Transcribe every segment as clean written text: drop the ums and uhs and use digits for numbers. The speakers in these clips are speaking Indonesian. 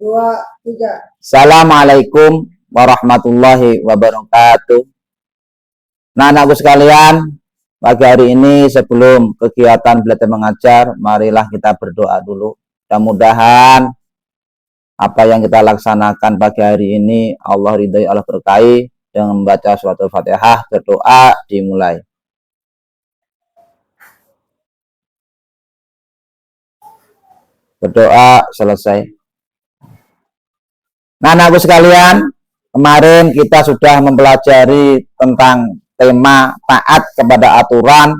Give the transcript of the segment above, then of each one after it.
dua, tiga. Assalamualaikum warahmatullahi wabarakatuh. Nah, anakku sekalian, pagi hari ini sebelum kegiatan belajar mengajar, marilah kita berdoa dulu. Mudah-mudahan apa yang kita laksanakan pagi hari ini Allah ridhai, Allah berkahi. Dengan membaca surat Al-Fatihah, berdoa dimulai. Berdoa selesai. Nah, anakku sekalian, kemarin kita sudah mempelajari tentang tema taat kepada aturan,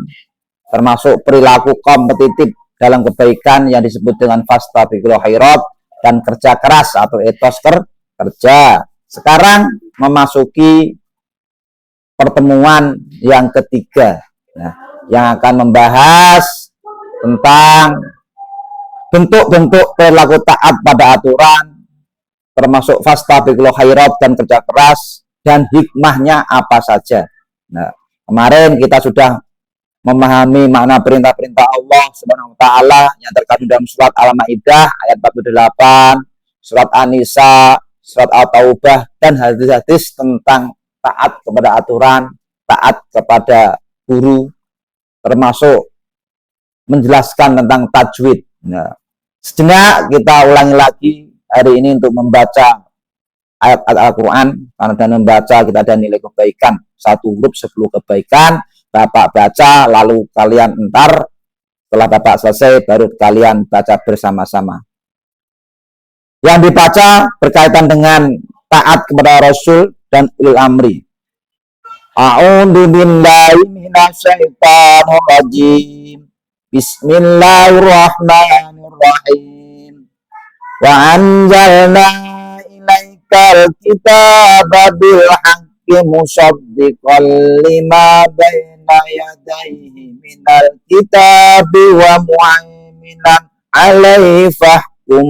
termasuk perilaku kompetitif dalam kebaikan yang disebut dengan fastabiqul khairat dan kerja keras atau etos kerja. Sekarang memasuki pertemuan yang ketiga, yang akan membahas tentang bentuk-bentuk perilaku taat pada aturan, termasuk fastabiqul khairat dan kerja keras, dan hikmahnya apa saja. Nah, kemarin kita sudah memahami makna perintah-perintah Allah Subhanahu wa taala yang terkandung dalam surat Al-Maidah ayat 48, surat An-Nisa, surat At-Taubah, dan hadis-hadis tentang taat kepada aturan, taat kepada guru, termasuk menjelaskan tentang tajwid. Nah, sejenak kita ulangi lagi hari ini untuk membaca ayat-ayat Al-Quran, karena dengan membaca kita ada nilai kebaikan, 1 huruf 10 kebaikan. Bapak baca, lalu kalian entar setelah Bapak selesai baru kalian baca bersama-sama. Yang dibaca berkaitan dengan taat kepada Rasul dan ulil amri. A'udzu billahi minasyaitonir rajim. Bismillahirrahmanirrahim. Wa anzalna ilaikal kitaba bil haqqi musaddiqan lima baina yadayhi minal kitabi wa muhaiminan alaihi fahkum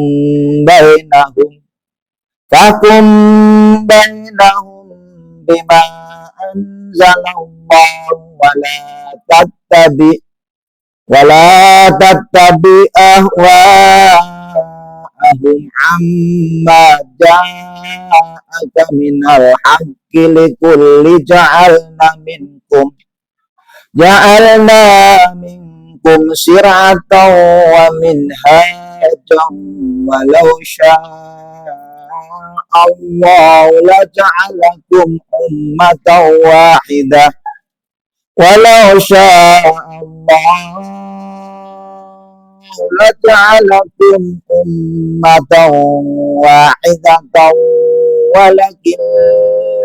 bainahum bima anzalallahu wa la tattabi ahwa'ahum amma ja'aka minal haqqi likulli ja'alna minkum sir'atan wa minhajan walau sya'allahu laja'alakum ummatan wahidah walau sya'allahu laja'alakum ummatan wahidatan walakin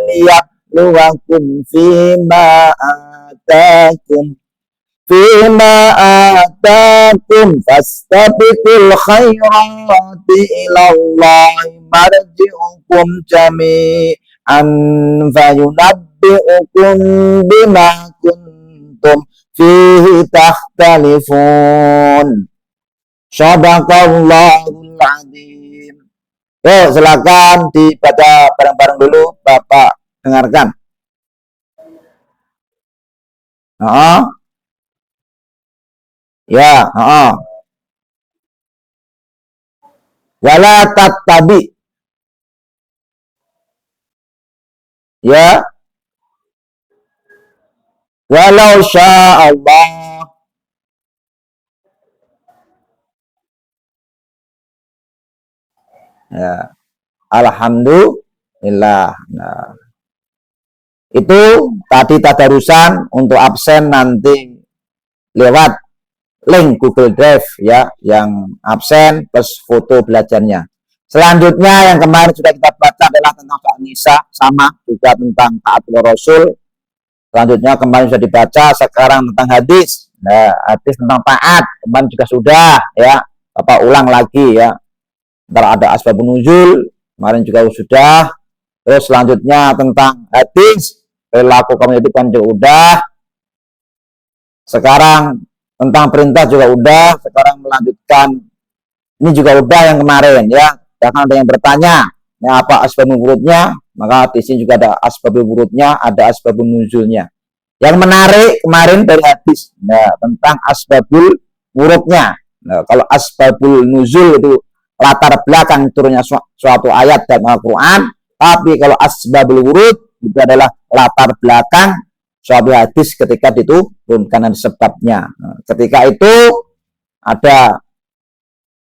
liyabluwakum fima atakum fastabiqul khairati ilallahi marji'ukum jami'an fayunabbi'ukum bima kuntum fihi takhtalifun. Shadaqallahul adzim. Yuk, silakan dibaca bareng-bareng dulu, Bapak dengarkan. Ya, wala tattabi. Ya. Walau sya'allah. Ya. Alhamdulillah. Nah, itu tadi tadarusan. Untuk absen nanti lewat link Google Drive ya, yang absen plus foto belajarnya. Selanjutnya yang kemarin sudah kita baca adalah tentang An-Nisa, sama juga tentang taat Rasul. Selanjutnya kemarin sudah dibaca, sekarang tentang hadis. Nah, hadis tentang taat kemarin juga sudah ya. Bapak ulang lagi ya. Ntar ada asbabun nuzul, kemarin juga sudah. Terus selanjutnya tentang hadis, perilaku komunitas kan juga udah. Sekarang tentang perintah juga udah. Sekarang melanjutkan ini juga udah yang kemarin ya. Jangan ada yang bertanya, ya, apa asbabun wurudnya? Maka di sini juga ada asbabul wurudnya, ada asbabun nuzulnya. Yang menarik kemarin dari hadis, nah, tentang asbabul wurudnya. Nah, kalau asbabul nuzul itu latar belakang turunnya suatu ayat dalam Al-Quran, tapi kalau asbabul wurud itu adalah latar belakang suatu hadis ketika diturunkan sebabnya. Nah, ketika itu ada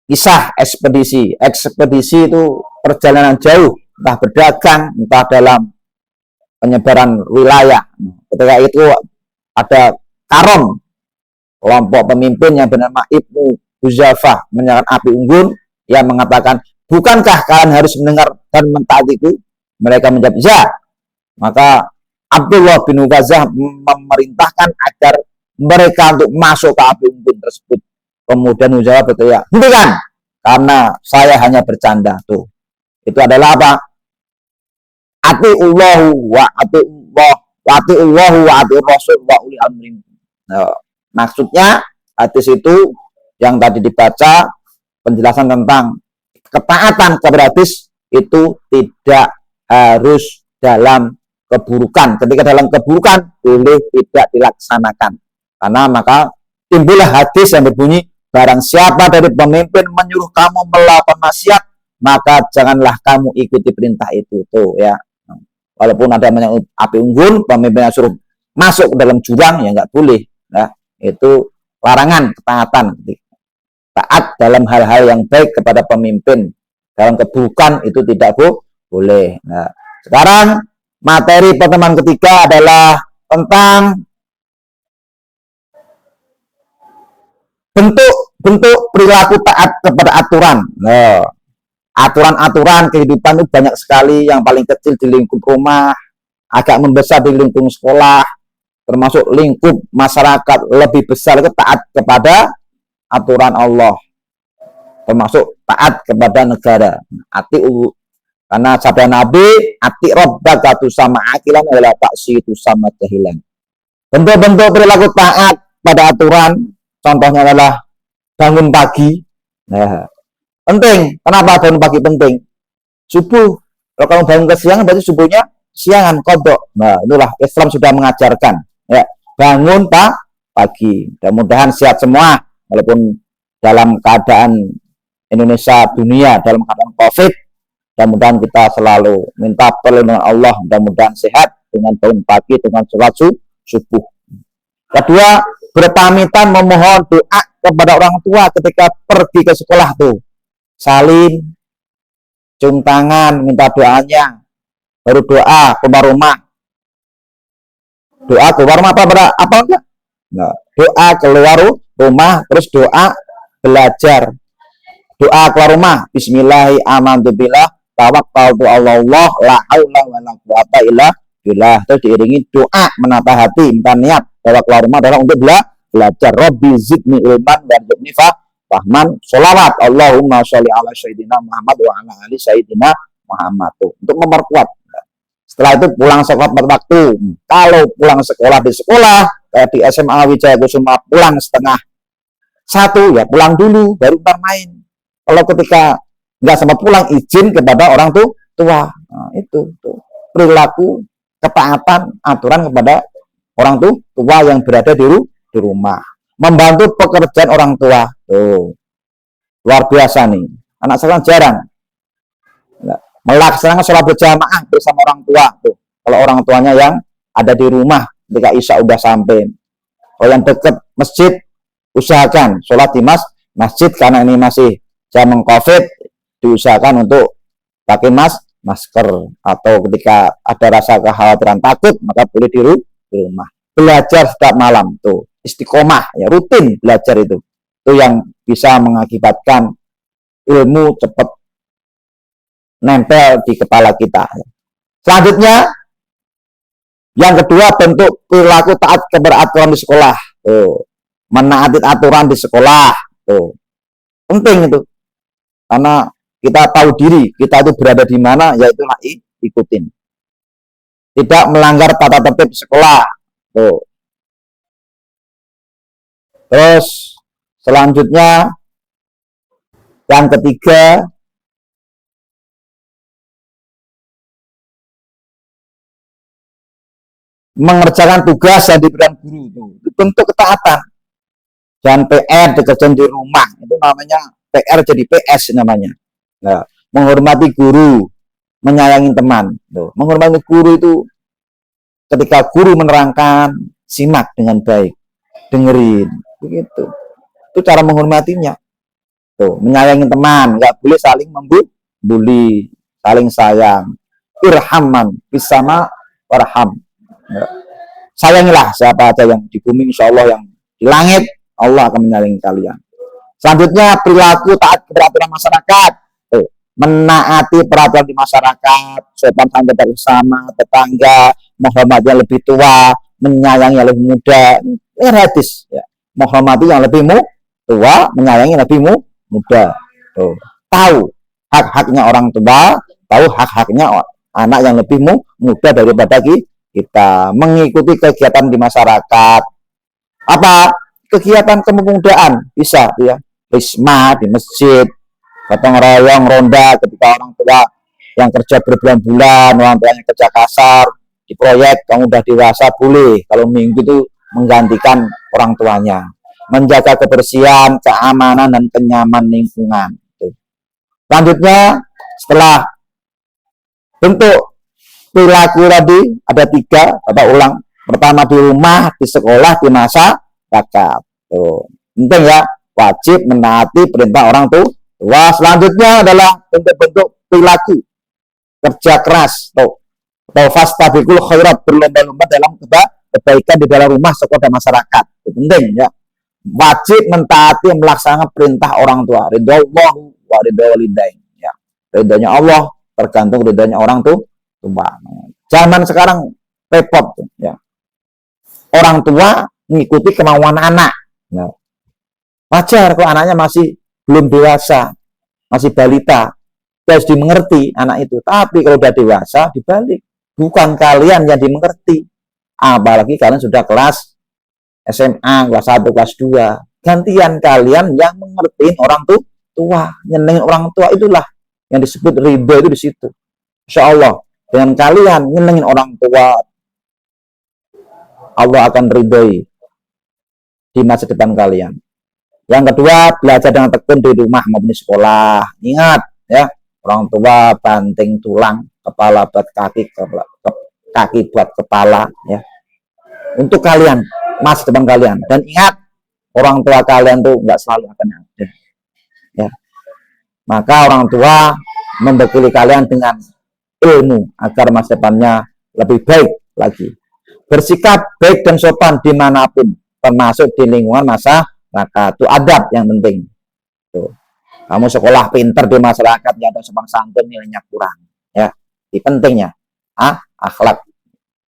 kisah ekspedisi itu perjalanan jauh, entah berdagang, entah dalam penyebaran wilayah. Ketika itu ada karom, kelompok pemimpin yang bernama Ibnu Huzafah menyalakan api unggun yang mengatakan, bukankah kalian harus mendengar dan mentaatiku? Mereka menjawab, ya. Maka Abdullah bin Ghazah memerintahkan agar mereka untuk masuk ke api unggun tersebut. Kemudian Huzafah berteriak, hentikan, karena saya hanya bercanda. Tuh, itu adalah apa? Atiullahu wa atiur rasul wa uli amri. Nah, maksudnya hadis itu yang tadi dibaca penjelasan tentang ketaatan kepada hadis itu tidak harus dalam keburukan. Ketika dalam keburukan boleh tidak dilaksanakan. Karena maka timbullah hadis yang berbunyi, barang siapa dari pemimpin menyuruh kamu melakukan maksiat, maka janganlah kamu ikuti perintah itu. Tuh ya. Walaupun ada api unggun, pemimpinnya suruh masuk ke dalam jurang, ya nggak boleh. Nah, itu larangan ketaatan. Taat dalam hal-hal yang baik kepada pemimpin. Dalam keburukan itu tidak boleh. Nah, sekarang materi pertemuan ketiga adalah tentang bentuk perilaku taat kepada aturan. Nah, aturan-aturan kehidupan itu banyak sekali, yang paling kecil di lingkup rumah, agak membesar di lingkup sekolah, termasuk lingkup masyarakat lebih besar itu taat kepada aturan Allah, termasuk taat kepada negara. Karena sabda Nabi, ati rabbaka tu sama akilan wala taksi tu sama jahilan. Bentuk-bentuk perilaku taat pada aturan, contohnya adalah bangun pagi. Nah, penting. Kenapa bangun pagi penting? Subuh. Kalau kamu bangun kesiangan berarti subuhnya siangan, kodok. Nah, itulah Islam sudah mengajarkan. Ya, bangun pagi. Mudah-mudahan sehat semua, walaupun dalam keadaan Indonesia, dunia dalam keadaan COVID. Mudah-mudahan kita selalu minta perlindungan Allah. Mudah-mudahan sehat dengan bangun pagi, dengan sholat subuh. Kedua, berpamitan memohon doa kepada orang tua ketika pergi ke sekolah tuh. Salin, cium tangan, minta doanya, baru doa keluar rumah. Doa keluar rumah apa enggak? Nah, doa keluar rumah, terus doa belajar. Doa keluar rumah, bismillahi amantu billah, tawakkaltu Allah, la haula wala quwata illa billah. Terus diiringi doa menata hati, minta niat bahwa keluar rumah adalah untuk belajar. Rabbi zidni ilman warzuqni Rahman, sholawat Allahumma sholli ala sayyidina Muhammad wa ala ali sayyidina Muhammad, untuk memperkuat. Setelah itu pulang sekolah tepat waktu. Kalau pulang sekolah di sekolah kayak di SMA Wijaya Kusuma pulang setengah 1, ya pulang dulu baru ntar main. Kalau ketika nggak sempat pulang, izin kepada orang tua. Nah, itu tuh perilaku ketaatan aturan kepada orang tua yang berada di rumah. Membantu pekerjaan orang tua. Tuh, luar biasa nih. Anak sekarang jarang melaksanakan sholat berjamaah bersama orang tua. Tuh, kalau orang tuanya yang ada di rumah ketika isya udah sampai. Kalau yang dekat masjid, usahakan sholat di masjid, karena ini masih zaman COVID, diusahakan untuk pakai masker, atau ketika ada rasa kekhawatiran takut, maka boleh di rumah. Belajar setiap malam tuh. Istiqomah, ya rutin belajar itu yang bisa mengakibatkan ilmu cepat nempel di kepala kita. Selanjutnya, yang kedua, bentuk perilaku taat kepada aturan di sekolah. Menaati aturan di sekolah, penting itu, karena kita tahu diri kita itu berada di mana, yaitulah ikutin. Tidak melanggar tata tertib sekolah. Terus selanjutnya, yang ketiga, mengerjakan tugas yang diberikan guru. Itu bentuk ketaatan. Dan PR dikerjain di rumah, itu namanya PR jadi PS namanya. Nah, menghormati guru, menyayangi teman. Tuh. Menghormati guru itu ketika guru menerangkan, simak dengan baik, dengerin, begitu. Itu cara menghormatinya. Tuh, menyayangi teman, nggak boleh saling membuli, saling sayang. Irhaman, bisama warham. Ya. Sayangilah siapa aja yang di bumi, insya Allah yang di langit, Allah akan menyayangi kalian. Selanjutnya, perilaku taat peraturan masyarakat. Tuh, menaati peraturan di masyarakat, sopan santun bersama, tetangga, menghormati yang lebih tua, menyayangi yang lebih muda. Ini hadis. Ya. Menghormati yang lebih tua, menyayangi yang lebih muda. Tuh. Tahu hak-haknya orang tua, tahu hak-haknya anak yang lebih muda daripada kita. Mengikuti kegiatan di masyarakat. Apa? Kegiatan kepemudaan bisa ya. Risma di masjid, gotong royong, ronda ketika orang tua yang kerja berbulan-bulan, orang tuanya kerja kasar, di proyek yang udah dewasa boleh kalau minggu itu menggantikan orang tuanya. Menjaga kebersihan, keamanan, dan kenyamanan lingkungan. Selanjutnya, setelah bentuk perilaku tadi ada 3, Bapak ulang. Pertama di rumah, di sekolah, di masyarakat. Tuh. Penting ya, wajib menaati perintah orang tua. Selanjutnya adalah bentuk-bentuk perilaku kerja keras. Tuh. Atau fastabiqul khairat, berlomba-lomba dalam kebaikan di dalam rumah, sekolah, dan masyarakat. Itu penting ya. Wajib mentaati melaksanakan perintah orang tua. Ridho wa ridho walidain. Ya. Ridhonya Allah tergantung ridhonya orang tua. Zaman sekarang repot ya. Orang tua mengikuti kemauan anak. Ya. Wajar kalau anaknya masih belum dewasa, masih balita. Harus dimengerti anak itu. Tapi kalau sudah dewasa dibalik. Bukan kalian yang dimengerti. Apalagi kalian sudah kelas SMA, kelas 1, kelas 2. Gantian kalian yang mengertiin orang tua, nyenengin orang tua, itulah yang disebut ridho itu di situ. Insya Allah, dengan kalian nyenengin orang tua, Allah akan ridhoi di masa depan kalian. Yang kedua, belajar dengan tekun di rumah maupun di sekolah. Ingat ya, orang tua banting tulang, kepala buat kaki, kaki buat kepala ya. Untuk kalian, masa depan kalian. Dan ingat, orang tua kalian tuh nggak selalu akan ada. Ya. Maka orang tua membekali kalian dengan ilmu agar masa depannya lebih baik lagi. Bersikap baik dan sopan dimanapun, termasuk di lingkungan masyarakat. Itu adab yang penting. Tuh. Kamu sekolah pinter di masyarakat, nggak ada sopan santun, nilainya kurang. Ya, ini pentingnya. Akhlak.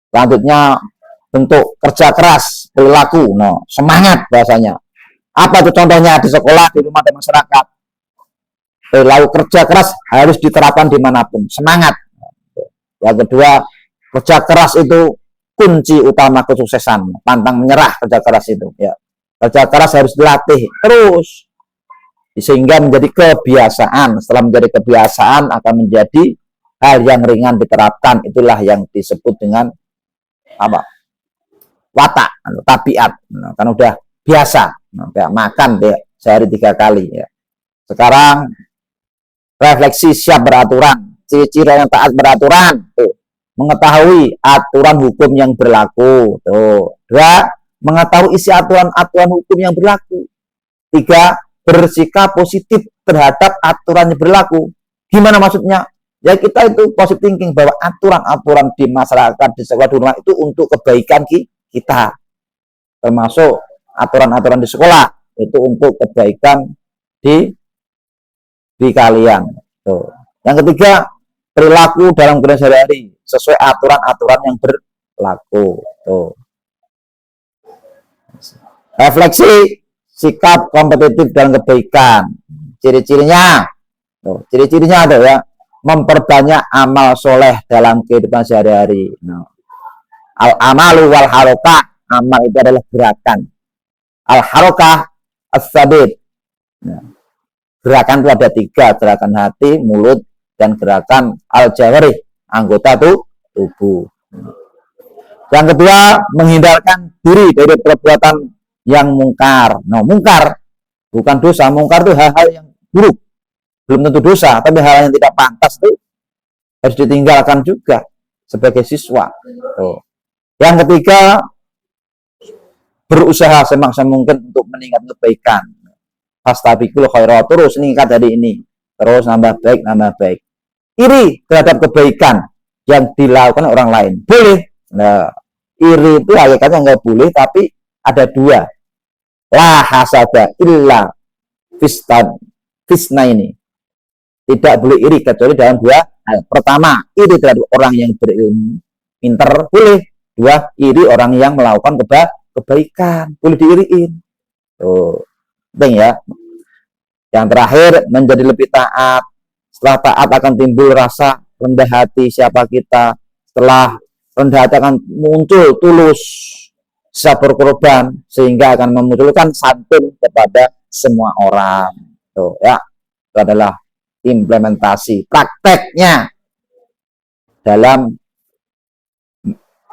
Selanjutnya, bentuk kerja keras, perilaku, semangat bahasanya. Apa itu contohnya di sekolah, di rumah, dan masyarakat? Perilaku kerja keras harus diterapkan dimanapun. Semangat. Yang kedua, kerja keras itu kunci utama kesuksesan. Pantang menyerah kerja keras itu. Ya. Kerja keras harus dilatih terus. Sehingga menjadi kebiasaan. Setelah menjadi kebiasaan akan menjadi hal yang ringan diterapkan. Itulah yang disebut dengan apa? Watak, tabiat. Kan udah biasa. Kayak makan sehari 3 kali. Ya. Sekarang refleksi siap beraturan. Ciri-ciri yang taat beraturan. Tuh. Mengetahui aturan hukum yang berlaku. Tuh. 2. Mengetahui isi aturan-aturan hukum yang berlaku. 3. Bersikap positif terhadap aturan yang berlaku. Gimana maksudnya? Ya kita itu positive thinking bahwa aturan-aturan di masyarakat, di sekolah, di rumah itu untuk kebaikan kita. Termasuk aturan-aturan di sekolah itu untuk kebaikan di kalian. Tuh. Yang ketiga, perilaku dalam kehidupan sehari-hari sesuai aturan-aturan yang berlaku. Tuh. Refleksi sikap kompetitif dan kebaikan. Ciri-cirinya, ciri-cirinya ada ya, memperbanyak amal soleh dalam kehidupan sehari-hari. Al-amalu wal harokah, amal itu adalah gerakan. Al-harokah as-sabit. Gerakan itu ada 3, gerakan hati, mulut, dan gerakan al-jawarih, anggota tubuh. Yang kedua, menghindarkan diri dari perbuatan yang mungkar. Mungkar bukan dosa, mungkar itu hal-hal yang buruk, belum tentu dosa, tapi hal yang tidak pantas itu harus ditinggalkan juga sebagai siswa. Tuh. Yang ketiga, berusaha semaksa mungkin untuk meningkat kebaikan. Fastabiqul khairat, terus meningkat dari ini, terus nambah baik. Iri terhadap kebaikan yang dilakukan orang lain boleh. Nah, iri itu hakikatnya nggak boleh, tapi ada dua. La hasada illa fisna ini. Tidak boleh iri kecuali dalam dua hal. Pertama, iri terhadap orang yang berilmu, pinter, boleh. Dua, iri orang yang melakukan kebaikan, boleh diiriin. Tuh, penting ya. Yang terakhir, menjadi lebih taat. Setelah taat akan timbul rasa rendah hati siapa kita. Setelah rendah hati akan muncul tulus, sabar korban, sehingga akan memunculkan santun kepada semua orang. Tuh ya, itu adalah implementasi prakteknya dalam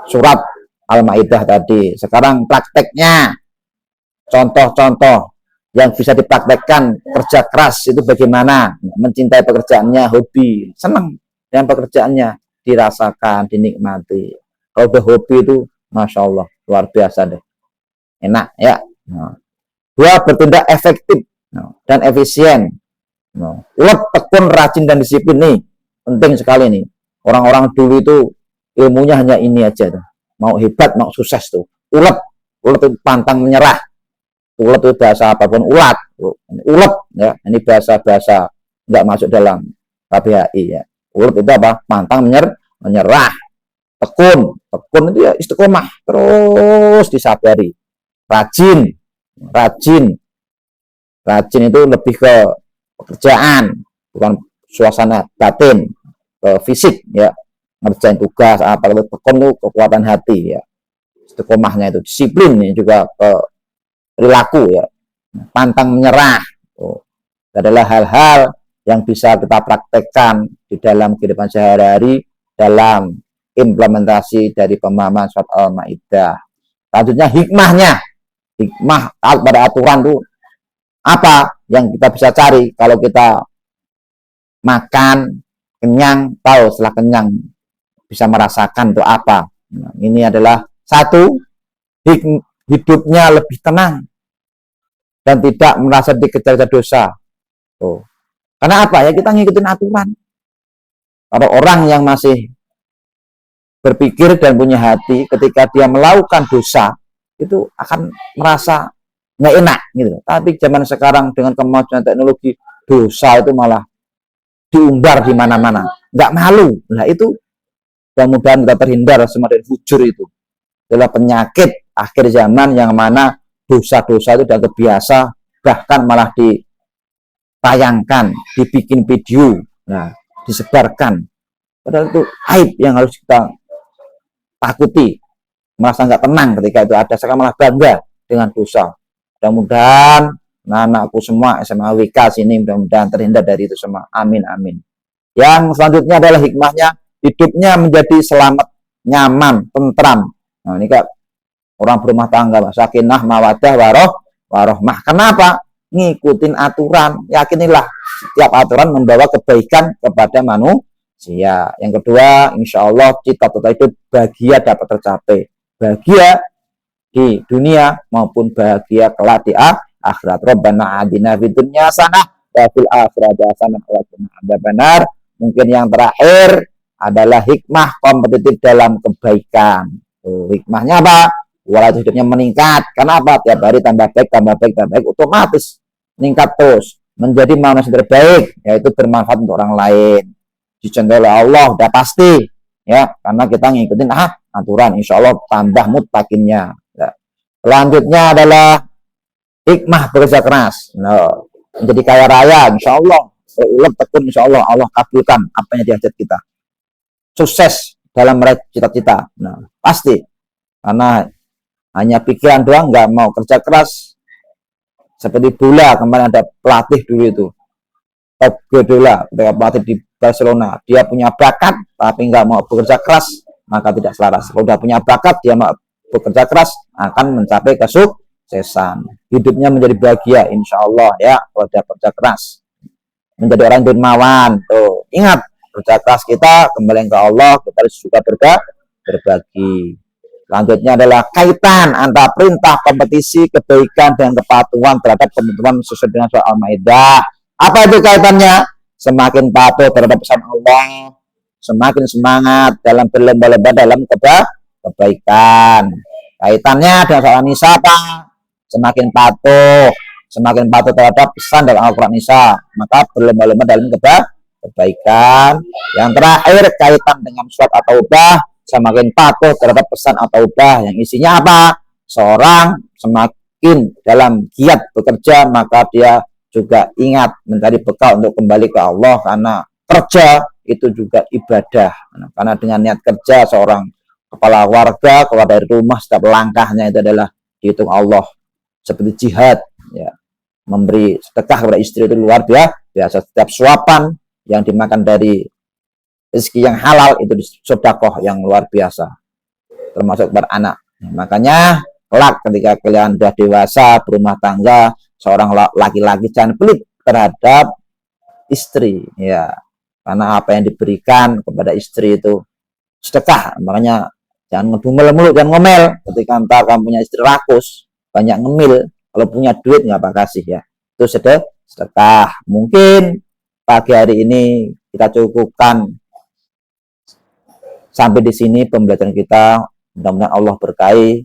surat Al-Maidah tadi. Sekarang prakteknya, contoh-contoh yang bisa dipraktekkan. Kerja keras itu bagaimana, mencintai pekerjaannya, hobi, senang dengan pekerjaannya, dirasakan, dinikmati. Kalau udah hobi itu, Masya Allah, luar biasa deh, enak ya. Dua, bertindak efektif dan efisien. Ulet, tekun, rajin, dan disiplin nih penting sekali nih. Orang-orang dulu itu ilmunya hanya ini aja tuh. Mau hebat, mau sukses tuh ulet itu pantang menyerah. Ulet itu bahasa apapun, ulet ya, ini bahasa nggak masuk dalam KBHI ya. Ulet itu apa? Pantang menyerah. Tekun itu ya istiqomah, terus disabari. Rajin itu lebih ke pekerjaan, bukan suasana batin, ke fisik ya, ngerjain tugas apa. Kalau tekun itu kekuatan hati ya, istiqomahnya itu. Disiplin ya, juga ke perilaku ya, pantang menyerah. Adalah hal-hal yang bisa kita praktekkan di dalam kehidupan sehari-hari dalam implementasi dari pemahaman surat Al-Maidah. Selanjutnya hikmah taat pada aturan itu apa yang kita bisa cari. Kalau kita makan kenyang, tahu setelah kenyang bisa merasakan itu apa. Nah, ini adalah satu, hidupnya lebih tenang dan tidak merasa dikejar-kejar dosa. Tuh. Karena apa ya, kita ngikutin aturan. Kalau orang yang masih berpikir dan punya hati, ketika dia melakukan dosa itu akan merasa nggak enak gitu. Tapi zaman sekarang dengan kemajuan teknologi, dosa itu malah diumbar di mana-mana, nggak malu. Nah itu mudah-mudahan kita terhindar semua dari fujur itu. Adalah penyakit akhir zaman yang mana dosa-dosa itu sudah biasa, bahkan malah ditayangkan, dibikin video, nah disebarkan. Padahal itu aib yang harus kita takuti, merasa nggak tenang ketika itu ada. Sekarang malah bangga dengan dosa. Mudah-mudahan anak-anakku semua SMA WK sini mudah-mudahan terhindar dari itu semua. Amin. Yang selanjutnya adalah hikmahnya, hidupnya menjadi selamat, nyaman, tentram. Nah ini kak, orang berumah tangga, sakinah, mawadah, warohmah. Kenapa? Ngikutin aturan. Yakinilah setiap aturan membawa kebaikan kepada manusia. Yang kedua, insya Allah cita-cita itu bahagia dapat tercapai. Bahagia di dunia maupun bahagia kelak di akhirat. Rabbana adina fid dunya hasanah wa fil akhirati hasanah wa qina adzabannar. Mungkin yang terakhir adalah hikmah kompetitif dalam kebaikan. Hikmahnya apa? Kualitas hidupnya meningkat. Kenapa? Tiap hari tambah baik, otomatis meningkat terus menjadi manusia terbaik, yaitu bermanfaat untuk orang lain. Dicontoh oleh Allah udah pasti ya, karena kita ngikutin aturan, insya Allah tambah mutakinnya. Selanjutnya adalah hikmah bekerja keras. Menjadi kaya raya, insya Allah. Ulet tekun, insya Allah Allah kabulkan apa yang dihajat kita. Sukses dalam meraih cita-cita. Nah, pasti. Karena hanya pikiran doang, nggak mau kerja keras. Seperti bola, kemarin ada pelatih dulu itu. Pep Guardiola, ketika pelatih di Barcelona. Dia punya bakat, tapi nggak mau bekerja keras, maka tidak selaras. Kalau udah punya bakat, dia mau bekerja keras, akan mencapai kesuksesan. Hidupnya menjadi bahagia, insya Allah ya, kalau dia kerja keras. menjadi orang dermawan. Tuh, ingat kerja keras kita kembali ke Allah, kita harus juga berbagi. Selanjutnya adalah kaitan antara perintah kompetisi kebaikan dan kepatuhan terhadap ketentuan sesuai dengan surah Al-Maidah. Apa itu kaitannya? Semakin patuh terhadap pesan Allah, semakin semangat dalam berlomba-lomba dalam kebaikan. Kaitannya dengan soal Nisa apa? Semakin patuh terhadap pesan dalam Al-Quran Nisa, maka berlomba-lomba dalam kebaikan. Yang terakhir kaitan dengan surat At-Taubah, semakin patuh terhadap pesan At-Taubah yang isinya apa? Seorang semakin dalam giat bekerja, maka dia juga ingat mencari bekal untuk kembali ke Allah, karena kerja itu juga ibadah. Karena dengan niat kerja seorang kepala warga keluar dari rumah, setiap langkahnya itu adalah dihitung Allah, seperti jihad ya. Memberi sedekah kepada istri itu luar biasa. Setiap suapan yang dimakan dari rezeki yang halal itu sedekah yang luar biasa, termasuk beranak. Makanya kelak ketika kalian sudah dewasa berumah tangga, seorang laki-laki jangan pelit terhadap istri ya, karena apa yang diberikan kepada istri itu sedekah. Makanya jangan ngedumel mulu, jangan ngomel. Ketika entah kamu punya istri rakus, banyak ngemil, kalau punya duit nggak apa kasih ya, itu sedekah. Mungkin pagi hari ini kita cukupkan sampai di sini pembelajaran kita. Mudah-mudahan Allah berkahi,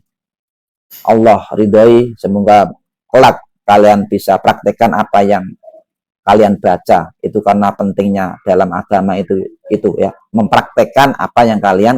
Allah ridhoi. Semoga kelak kalian bisa praktekkan apa yang kalian baca. Itu karena pentingnya dalam agama itu ya, mempraktekkan apa yang kalian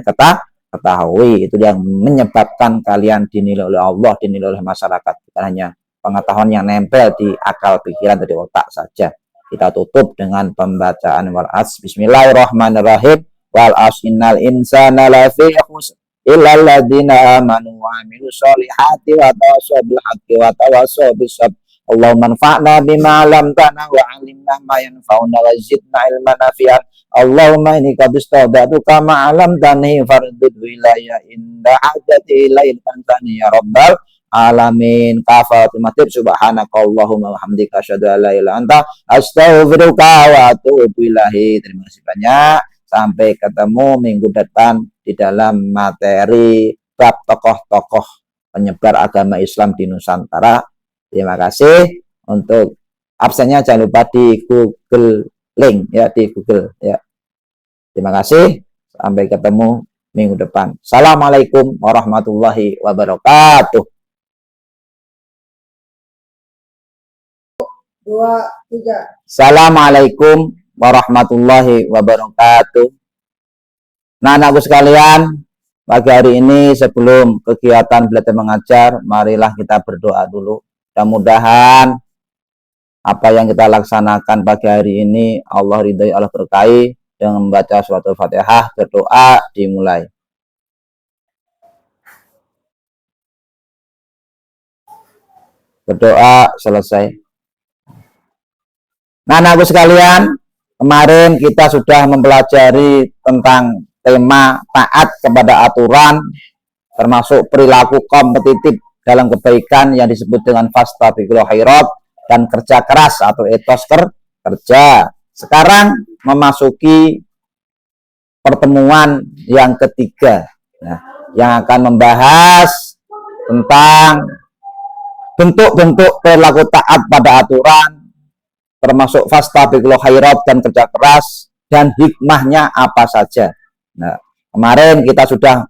ketahui. Itu yang menyebabkan kalian dinilai oleh Allah, dinilai oleh masyarakat. Bukan hanya pengetahuan yang nempel di akal pikiran dari otak saja. Kita tutup dengan pembacaan wal as. Bismillahirrahmanirrahim. Wal as innal insana lafi khusr illal ladzina amanu wa amilus solihati wa tawassaw bil haqqi wa tawassaw bis sabr. Allahumma anfa'na bima 'allamtana wa 'allimna ma yanfa'una wa zidna ilman nafi'an. Allahumma inni qad istawda'tuka ma 'allamtani fardud ilayya inda hajati ilayhi tantani ya rabbal alamin. Kafatul matib. Subhanaka Allahumma wa hamdika asyhadu an la ilaha illa anta astaghfiruka wa atubu ilaik. Terima kasih banyak. Sampai ketemu minggu depan di dalam materi bab tokoh-tokoh penyebar agama Islam di Nusantara. Terima kasih. Untuk absennya jangan lupa di Google link ya, di Google ya. Terima kasih. Sampai ketemu minggu depan. Assalamualaikum warahmatullahi wabarakatuh. 2, 3. Assalamualaikum warahmatullahi wabarakatuh. Nah, anakku sekalian, pagi hari ini sebelum kegiatan belajar mengajar, marilah kita berdoa dulu. Mudah-mudahan apa yang kita laksanakan pagi hari ini Allah ridhoi, Allah berkahi. Dengan membaca surat Al-Fatihah, berdoa dimulai. Berdoa selesai. Nah, anakku sekalian, kemarin kita sudah mempelajari tentang tema taat kepada aturan, termasuk perilaku kompetitif dalam kebaikan yang disebut dengan fastabiqul khairat dan kerja keras atau etos kerja. Sekarang memasuki pertemuan yang ketiga, yang akan membahas tentang bentuk-bentuk perilaku taat pada aturan, termasuk fastabiqul khairat dan kerja keras, dan hikmahnya apa saja. Nah, kemarin kita sudah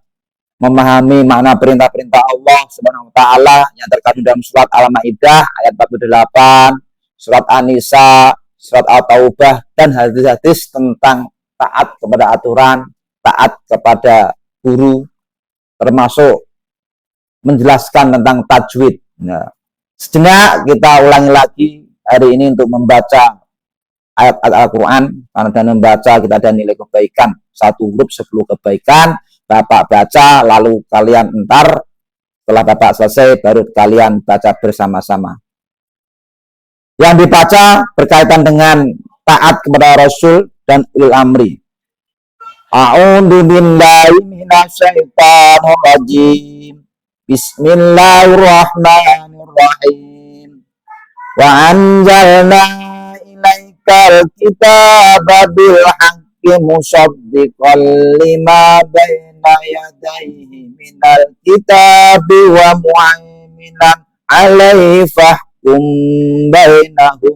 memahami makna perintah-perintah Allah Subhanahu wa taala yang terkandung dalam surat Al-Maidah ayat 48, surat An-Nisa, surat At-Taubah, dan hadis-hadis tentang taat kepada aturan, taat kepada guru, termasuk menjelaskan tentang tajwid. Nah, sejenak kita ulangi lagi hari ini untuk membaca ayat-ayat Al-Quran, karena dengan membaca kita ada nilai kebaikan. Satu huruf 10 kebaikan. Bapak baca, lalu kalian entar setelah Bapak selesai baru kalian baca bersama-sama. Yang dibaca berkaitan dengan taat kepada Rasul dan ulil amri. A'udzu billahi minasyaitonir rajim. Bismillahirrahmanirrahim. Wa anzalna ilaika anzaltal kitaba bil haqqi musaddiqan lima baina yadayhi minal kitabi wa muhaiminan alaihi fahkum bainahum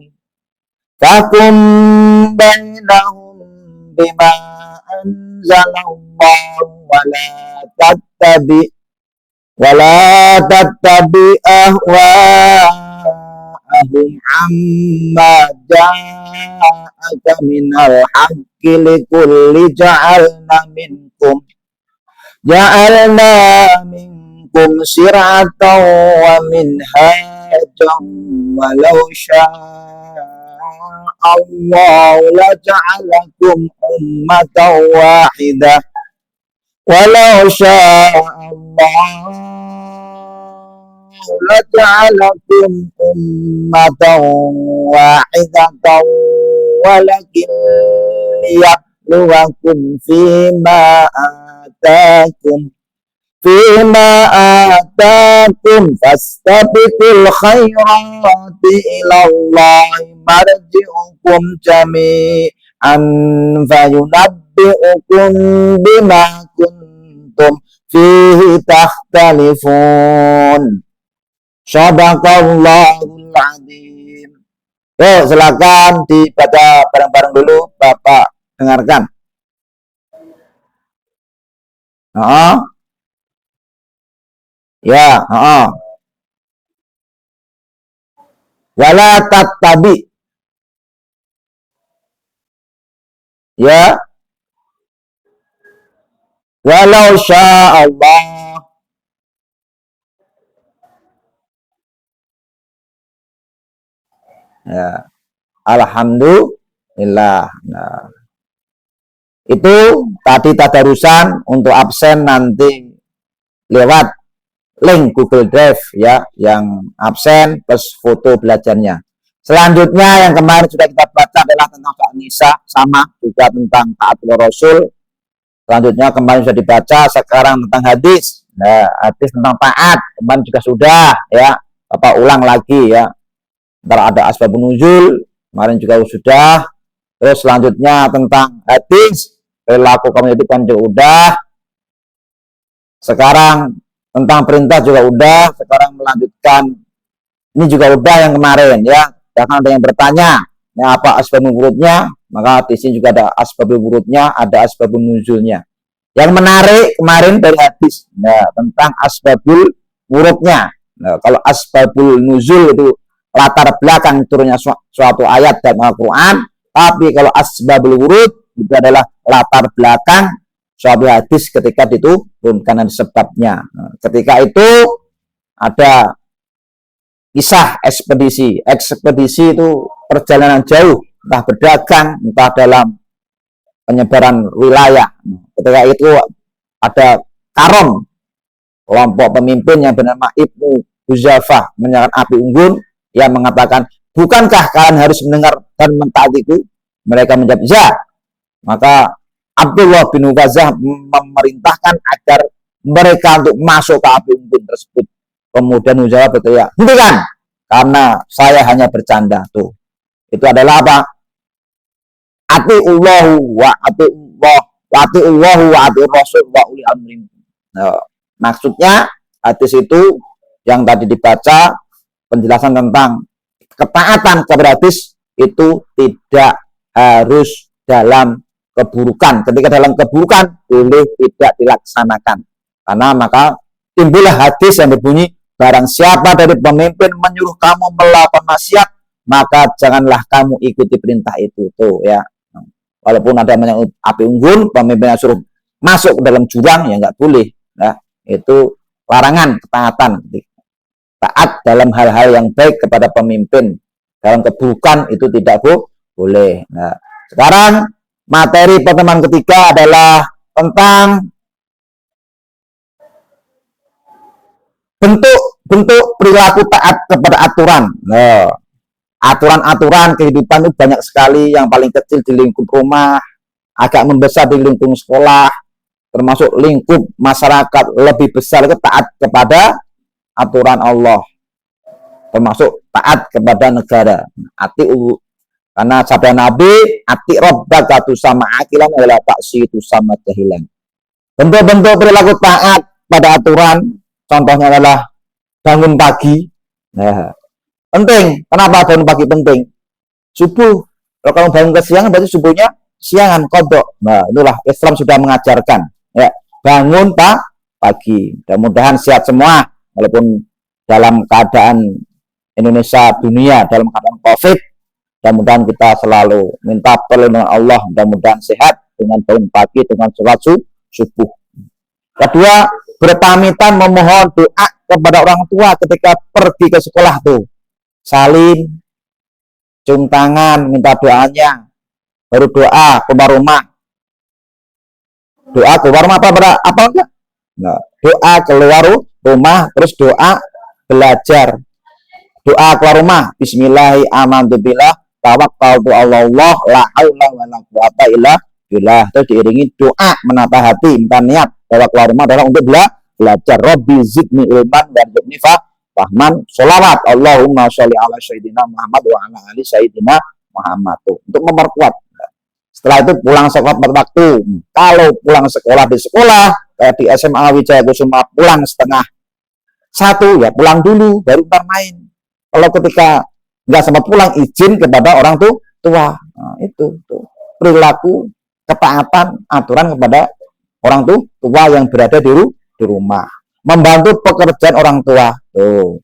bima anzalallahu wala tattabi ahwa'ahum amma ja'aka minal haqqi likulli ja'alna minkum sir'atan wa minhajan walau Allah laja'alakum ummatan wahidah walau Allah laja'alakum ummatan wahidatan walakin liyabluwakum fima atakum fastabiqul khairati ilallahi marji'ukum jami'an fayunabbi'ukum bima kuntum fihi takhtalifun. Shadaqallahul adzim. Yuk, silakan dibaca bareng-bareng dulu, Bapak dengarkan. Ya, wala tattabi. Ya. Walau sya'allah. Ya. Alhamdulillah. Nah. Itu tadi tadarusan untuk absen nanti lewat link Google Drive ya, yang absen plus foto belajarnya. Selanjutnya yang kemarin sudah kita baca adalah tentang Surat Nisa, sama juga tentang Ta'atul Rasul. Selanjutnya kemarin sudah dibaca, sekarang tentang hadis. Nah, hadis tentang taat kemarin juga sudah ya, Bapak ulang lagi ya. Ntar ada asbabun nuzul, kemarin juga sudah. Terus selanjutnya tentang hadis, perilaku kaum itu kan juga udah. Sekarang tentang perintah juga udah. Sekarang melanjutkan, ini juga udah yang kemarin ya. Bahkan ada yang bertanya, ya apa asbabun wurudnya? Maka di sini juga ada asbabun wurudnya, ada asbabun nuzulnya. Yang menarik kemarin dari hadis, nah, tentang asbabul wurudnya. Nah, kalau asbabul nuzul itu latar belakang turunnya suatu ayat dalam Al-Quran, tapi kalau asbabul wurud itu adalah latar belakang suatu hadis ketika diturunkan sebabnya. Nah, ketika itu ada kisah ekspedisi itu perjalanan jauh, entah berdagang, entah dalam penyebaran wilayah. Ketika itu ada karom, kelompok pemimpin yang bernama Ibnu Huzafah menyalakan api unggun, yang mengatakan, bukankah kalian harus mendengar dan mentaatiku? Mereka menjawab, ya. Maka Abdullah bin Ubazah memerintahkan agar mereka untuk masuk ke api unggun tersebut. Kemudian Huzafah berteriak, hentikan, karena saya hanya bercanda. Tuh, itu adalah apa? Atiullahu wa atiur rasul wa uli amri. Nah, maksudnya hadis itu yang tadi dibaca, penjelasan tentang ketaatan kepada hadis itu tidak harus dalam keburukan. Ketika dalam keburukan boleh tidak dilaksanakan. Karena maka timbullah hadis yang berbunyi, barang siapa dari pemimpin menyuruh kamu melakukan maksiat, maka janganlah kamu ikuti perintah itu. Tuh ya. Walaupun ada yang api unggun, pemimpin yang suruh masuk ke dalam jurang, ya nggak boleh. Nah, itu larangan ketaatan. Taat dalam hal-hal yang baik kepada pemimpin. Dalam keburukan itu tidak boleh. Nah, sekarang materi pertemuan ketiga adalah tentang bentuk perilaku taat kepada aturan. Nah, aturan-aturan kehidupan itu banyak sekali, yang paling kecil di lingkup rumah, agak membesar di lingkup sekolah, termasuk lingkup masyarakat lebih besar itu taat kepada aturan Allah, termasuk taat kepada negara. Karena sabda Nabi, ati rabbaka tusama akilan wala taksi tusama jahilan. Bentuk-bentuk perilaku taat pada aturan, contohnya adalah bangun pagi. Nah, penting. Kenapa bangun pagi penting? Subuh. Kalau kamu bangun kesiangan, berarti subuhnya siangan, kodok. Nah, itulah Islam sudah mengajarkan. Ya, bangun pagi. Mudah-mudahan sehat semua, walaupun dalam keadaan Indonesia, dunia, dalam keadaan COVID. Mudah-mudahan kita selalu minta perlindungan Allah, mudah-mudahan sehat dengan bangun pagi, dengan sholat subuh. Kedua, berpamitan memohon doa kepada orang tua ketika pergi ke sekolah tuh. Salim, cium tangan, minta doanya, baru doa keluar rumah. Doa keluar rumah apa enggak? Nah, doa keluar rumah, terus doa belajar. Doa keluar rumah, bismillahi amantu billah, tawakkaltu Allah, la haula wala quwata illa billah. Terus diiringi doa menata hati, minta niat bahwa keluar rumah adalah untuk belajar. Rabbi zidni ilman warzuqni fahman. Sholawat Allahumma sholli ala sayyidina Muhammad wa ala ali sayyidina Muhammad. Untuk memperkuat. Setelah itu pulang sekolah tepat waktu. Kalau pulang sekolah di sekolah, kayak di SMA Wijaya Kusuma pulang setengah 1, ya pulang dulu, baru ntar main. Kalau ketika nggak sempat pulang, izin kepada orang tua. Nah, itu tuh perilaku ketaatan aturan kepada orang tua yang berada di rumah. Membantu pekerjaan orang tua. Tuh.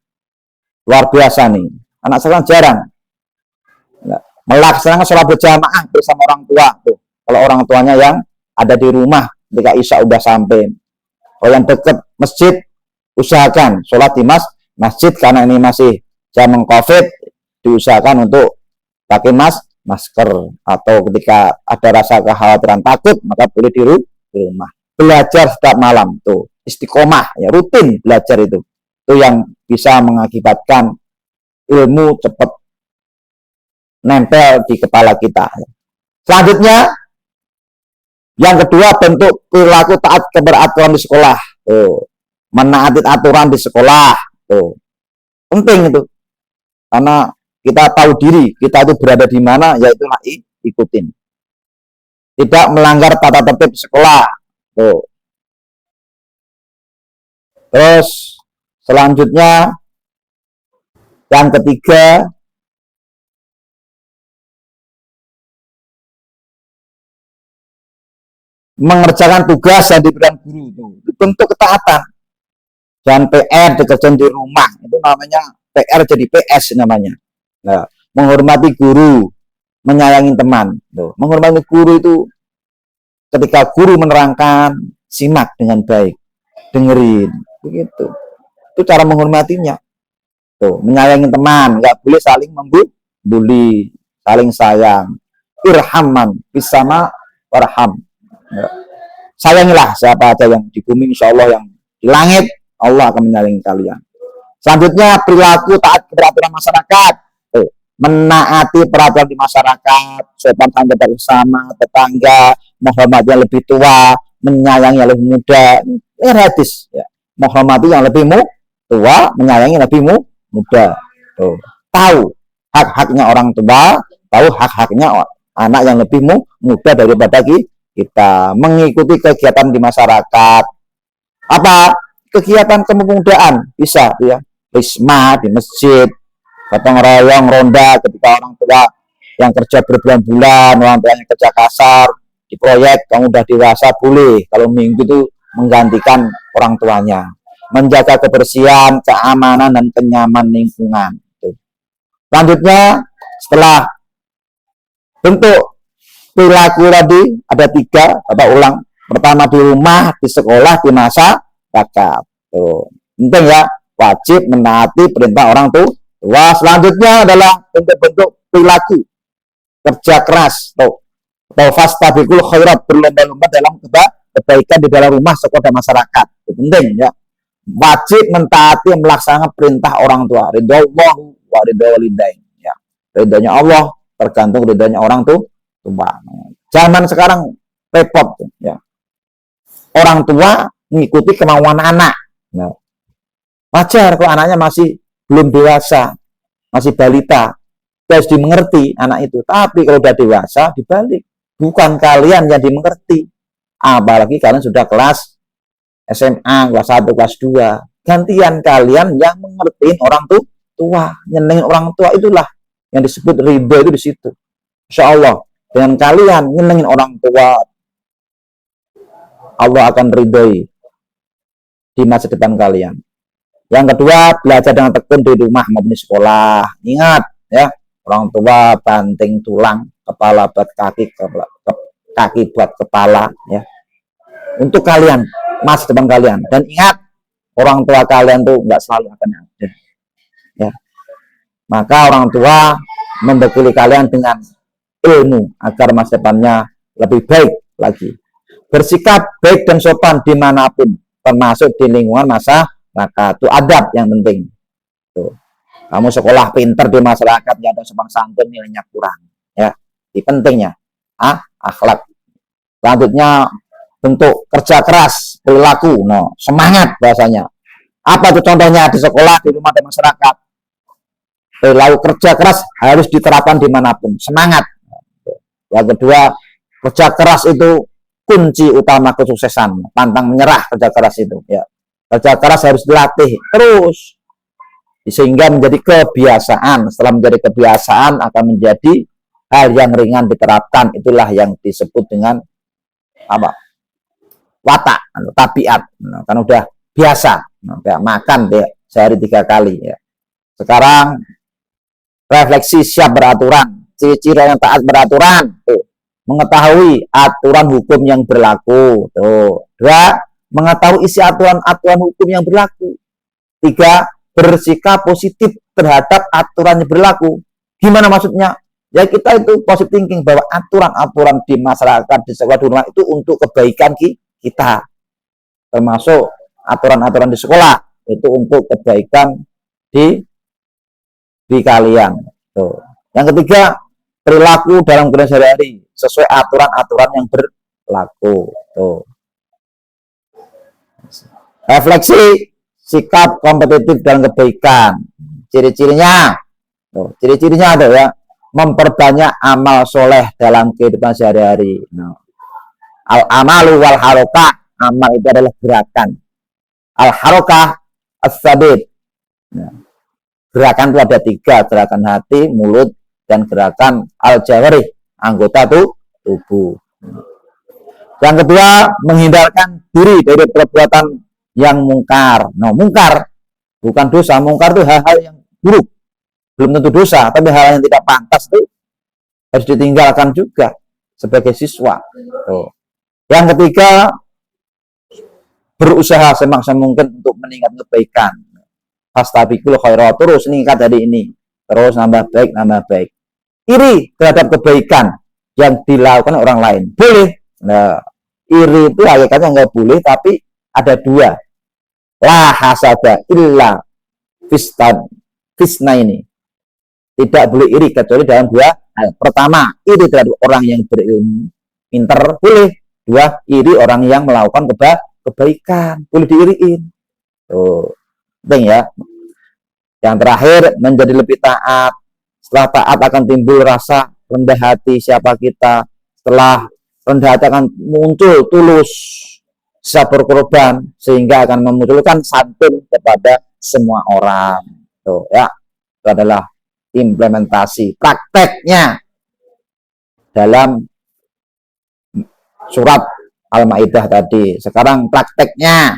Luar biasa nih. Anak sekarang jarang melaksanakan sholat berjamaah bersama orang tua. Tuh. Kalau orang tuanya yang ada di rumah ketika Isya udah sampai. Kalau yang dekat masjid, usahakan sholat di masjid, karena ini masih zaman COVID, diusahakan untuk pakai masker, atau ketika ada rasa kekhawatiran takut, maka boleh di rumah. Belajar setiap malam tuh, istiqomah, ya rutin belajar itu yang bisa mengakibatkan ilmu cepat nempel di kepala kita. Selanjutnya, yang kedua, bentuk perilaku taat keberaturan di sekolah. Tuh, menaati aturan di sekolah. Tuh, penting itu. Karena kita tahu diri, kita itu berada di mana, yaitu ikutin. Tidak melanggar tata tertib sekolah. Tuh. Terus selanjutnya, yang ketiga, mengerjakan tugas yang diberikan guru. Itu bentuk ketaatan. Dan PR dikerjain di rumah, itu namanya PR jadi PS namanya. Nah, menghormati guru, menyayangi teman. Tuh. Menghormati guru itu ketika guru menerangkan, simak dengan baik, dengerin, begitu. Itu cara menghormatinya. Tuh, menyayangi teman, nggak boleh saling membuli, saling sayang. Irhaman, bisama warham. Ya. Sayangilah siapa aja yang di bumi, insya Allah yang di langit, Allah akan menyayangi kalian. Selanjutnya, perilaku taat peraturan masyarakat. Tuh, menaati peraturan di masyarakat, sopan santun bersama tetangga, menghormati yang lebih tua, menyayangi yang lebih muda. Ini hadis, ya. Menghormati yang lebih tua, menyayangi yang lebih muda. Tuh. Tahu hak-haknya orang tua, tahu hak-haknya anak yang lebih muda daripada kita. Mengikuti kegiatan di masyarakat. Apa? Kegiatan kepemudaan bisa, ya. Risma di masjid, gotong royong, ronda ketika orang tua yang kerja berbulan-bulan, orang tua yang kerja kasar di proyek, kamu udah dewasa boleh kalau minggu itu menggantikan orang tuanya. Menjaga kebersihan, keamanan, dan kenyamanan lingkungan. Selanjutnya, setelah bentuk perilaku tadi ada 3, Bapak ulang. Pertama di rumah, di sekolah, di masyarakat. Tuh. Penting ya, wajib menaati perintah orang tua. Selanjutnya adalah bentuk-bentuk perilaku kerja keras. Tuh. Fastabiqul khairat, berlomba-lomba dalam kebaikan di dalam rumah, sekolah, dan masyarakat. Itu penting ya. Wajib mentaati melaksanakan perintah orang tua. Ridhollahu wa ridho walidain. Ya. Ridhonya Allah tergantung ridhonya orang tua. Zaman sekarang repot ya. Orang tua mengikuti kemauan anak. Nah, wajar kalau anaknya masih belum dewasa, masih balita. harus dimengerti anak itu. Tapi kalau udah dewasa dibalik, bukan kalian yang dimengerti, apalagi kalian sudah kelas SMA, kelas 1, kelas 2, gantian kalian yang mengertiin orang tua, nyenengin orang tua, itulah yang disebut ridho. Itu di situ. Insya Allah dengan kalian nyenengin orang tua, Allah akan ridhoi di masa depan kalian. Yang kedua, belajar dengan tekun di rumah maupun di sekolah. Ingat ya, orang tua banting tulang, kepala buat kaki, kaki buat kepala ya. Untuk kalian, masa depan kalian. Dan ingat, orang tua kalian tuh nggak selalu akan ada ya. Maka orang tua membekali kalian dengan ilmu agar masa depannya lebih baik lagi. Bersikap baik dan sopan dimanapun, termasuk di lingkungan masyarakat. Itu adab yang penting. Tuh. Kamu sekolah pinter di masyarakat, ya ada sopan santun, nilainya kurang. Ya, ini pentingnya akhlak. Selanjutnya bentuk kerja keras, perilaku, semangat bahasanya. Apa itu contohnya di sekolah, di rumah, di masyarakat? Perilaku kerja keras harus diterapkan dimanapun. Semangat. Yang kedua, kerja keras itu kunci utama kesuksesan. Pantang menyerah kerja keras itu. Ya. Kerja keras harus dilatih terus sehingga menjadi kebiasaan. Setelah menjadi kebiasaan akan menjadi hal yang ringan diterapkan. Itulah yang disebut dengan apa? Watak, tabiat. Kan udah biasa. Kayak makan ya, sehari 3 kali ya. Sekarang refleksi siap beraturan. Ciri-ciri yang taat beraturan. Tuh. Mengetahui aturan hukum yang berlaku. Tuh. 2. Mengetahui isi aturan hukum yang berlaku. 3. Bersikap positif terhadap aturan yang berlaku. Gimana maksudnya? Ya kita itu positive thinking bahwa aturan-aturan di masyarakat, di sekolah, di rumah itu untuk kebaikan kita. Termasuk aturan-aturan di sekolah itu untuk kebaikan di kalian. Tuh. Yang ketiga, perilaku dalam kehidupan sehari-hari sesuai aturan-aturan yang berlaku. Tuh. Refleksi sikap kompetitif dalam kebaikan. Ciri-cirinya, ciri-cirinya ada ya, memperbanyak amal soleh dalam kehidupan sehari-hari. Al-amalu wal harokah, amal itu adalah gerakan. Al-harokah as-sabit. Gerakan itu ada 3, gerakan hati, mulut, dan gerakan al-jawarih, anggota tubuh. Yang kedua, menghindarkan diri dari perbuatan yang mungkar. Mungkar bukan dosa, mungkar itu hal-hal yang buruk. Belum tentu dosa, tapi hal yang tidak pantas itu harus ditinggalkan juga sebagai siswa. Yang ketiga, berusaha semaksimal mungkin untuk meningkat kebaikan. Fastabiqul khairat, terus meningkat dari ini, terus nambah baik. Iri terhadap kebaikan yang dilakukan orang lain boleh. Iri itu hakikatnya nggak boleh, tapi ada 2. La hasada illa fisna ini. Tidak boleh iri kecuali dalam 2 hal. Pertama, iri terhadap orang yang berilmu, pinter, boleh. 2, iri orang yang melakukan kebaikan, boleh diiriin. Tuh. Penting ya. Yang terakhir, menjadi lebih taat. Setelah taat akan timbul rasa rendah hati siapa kita. Setelah rendah hati akan muncul tulus, siap berkorban, sehingga akan memunculkan santun kepada semua orang. Tuh ya. Itu adalah implementasi prakteknya dalam surat Al-Maidah tadi. Sekarang prakteknya,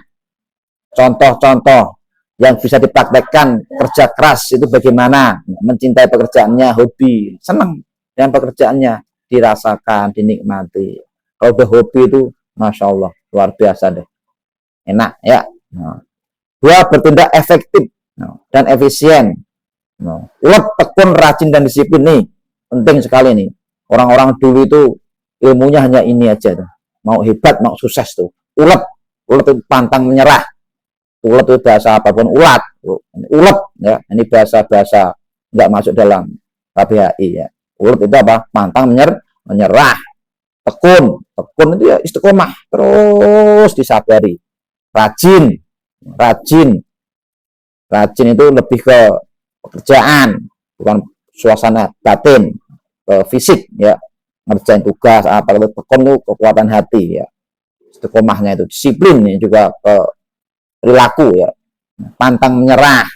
contoh-contoh yang bisa dipraktekkan kerja keras itu bagaimana, mencintai pekerjaannya, hobi, senang dengan pekerjaannya, dirasakan, dinikmati. Kalau udah hobi itu, Masya Allah, luar biasa deh, enak ya. 2, bertindak efektif dan efisien. Ulet, tekun, rajin, dan disiplin nih, penting sekali nih. Orang-orang dulu itu ilmunya hanya ini aja tuh. Mau hebat, mau sukses tuh. Ulet itu pantang menyerah. Ulet itu bahasa apapun, ulet ya. Ini bahasa nggak masuk dalam KBHI ya. Ulet itu apa? Pantang menyerah. Tekun itu ya istiqomah, terus disabari. Rajin itu lebih ke pekerjaan, bukan suasana batin, ke fisik ya, ngerjain tugas apa itu kekuatan hati ya, istiqomahnya itu disiplin ya, juga ke perilaku ya, pantang menyerah.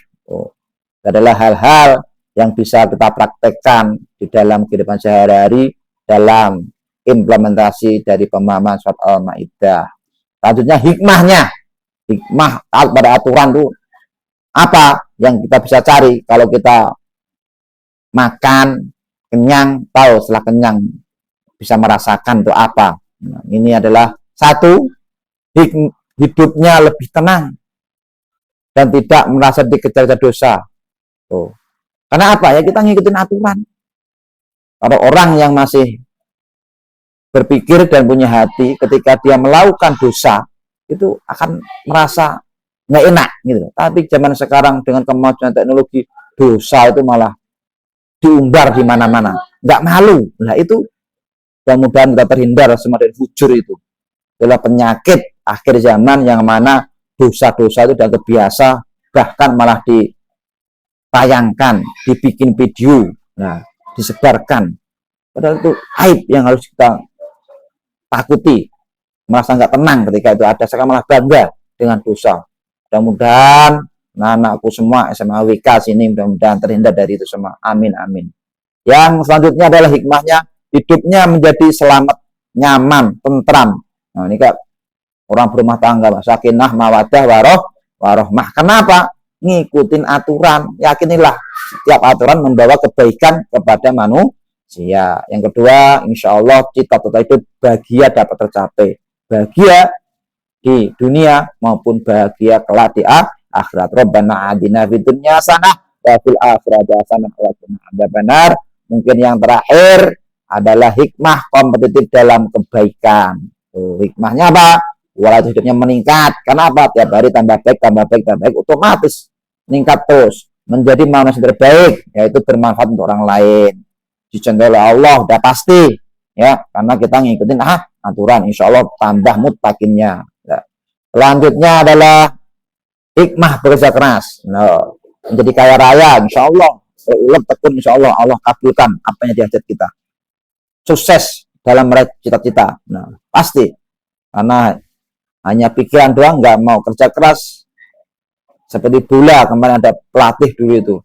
Adalah hal-hal yang bisa kita praktekkan di dalam kehidupan sehari-hari dalam implementasi dari pemahaman surat Al-Maidah. Selanjutnya hikmah taat pada aturan itu apa yang kita bisa cari kalau kita makan kenyang, tahu setelah kenyang bisa merasakan itu apa. Nah, ini adalah satu, hidupnya lebih tenang dan tidak merasa dikejar-kejar dosa. Tuh. Karena apa ya, kita ngikutin aturan. Kalau orang yang masih berpikir dan punya hati, ketika dia melakukan dosa itu akan merasa nggak enak gitu. Tapi zaman sekarang dengan kemajuan teknologi, dosa itu malah diumbar di mana-mana, nggak malu. Nah itu mudah-mudahan kita terhindar semua dari fujur itu. Adalah penyakit akhir zaman yang mana dosa-dosa itu sudah terbiasa, bahkan malah ditayangkan, dibikin video, nah disebarkan. Padahal itu aib yang harus kita takuti, merasa nggak tenang ketika itu ada. Sekarang malah bangga dengan dosa. Mudah-mudahan anak-anakku semua SMA WK sini mudah-mudahan terhindar dari itu semua. Amin amin. Yang selanjutnya adalah hikmahnya, hidupnya menjadi selamat, nyaman, tentram. Nah ini kak orang berumah tangga, sakinah, mawadah, warohmah. Kenapa? Ngikutin aturan. Yakinilah setiap aturan membawa kebaikan kepada manusia. Yang kedua, insya Allah cita-cita itu bahagia dapat tercapai. Bahagia di dunia maupun bahagia kelak di akhirat. Rabbana adina fid dunya hasanah wa fil akhirati hasanah wa qina adzabannar. Mungkin yang terakhir adalah hikmah kompetitif dalam kebaikan. Hikmahnya apa? Walau hidupnya meningkat. Kenapa? Tiap hari tambah baik, otomatis meningkat terus menjadi manusia terbaik, yaitu bermanfaat untuk orang lain. Dicontoh oleh Allah udah pasti ya, karena kita ngikutin aturan, insya Allah tambah mutakinnya. Ya. Selanjutnya adalah hikmah bekerja keras. Nah, menjadi kaya raya, insya Allah. Ulet tekun, insya Allah Allah kabulkan apa yang dihajat kita. Sukses dalam meraih cita-cita. Nah, pasti. Karena hanya pikiran doang, nggak mau kerja keras. Seperti bola, kemarin ada pelatih dulu itu,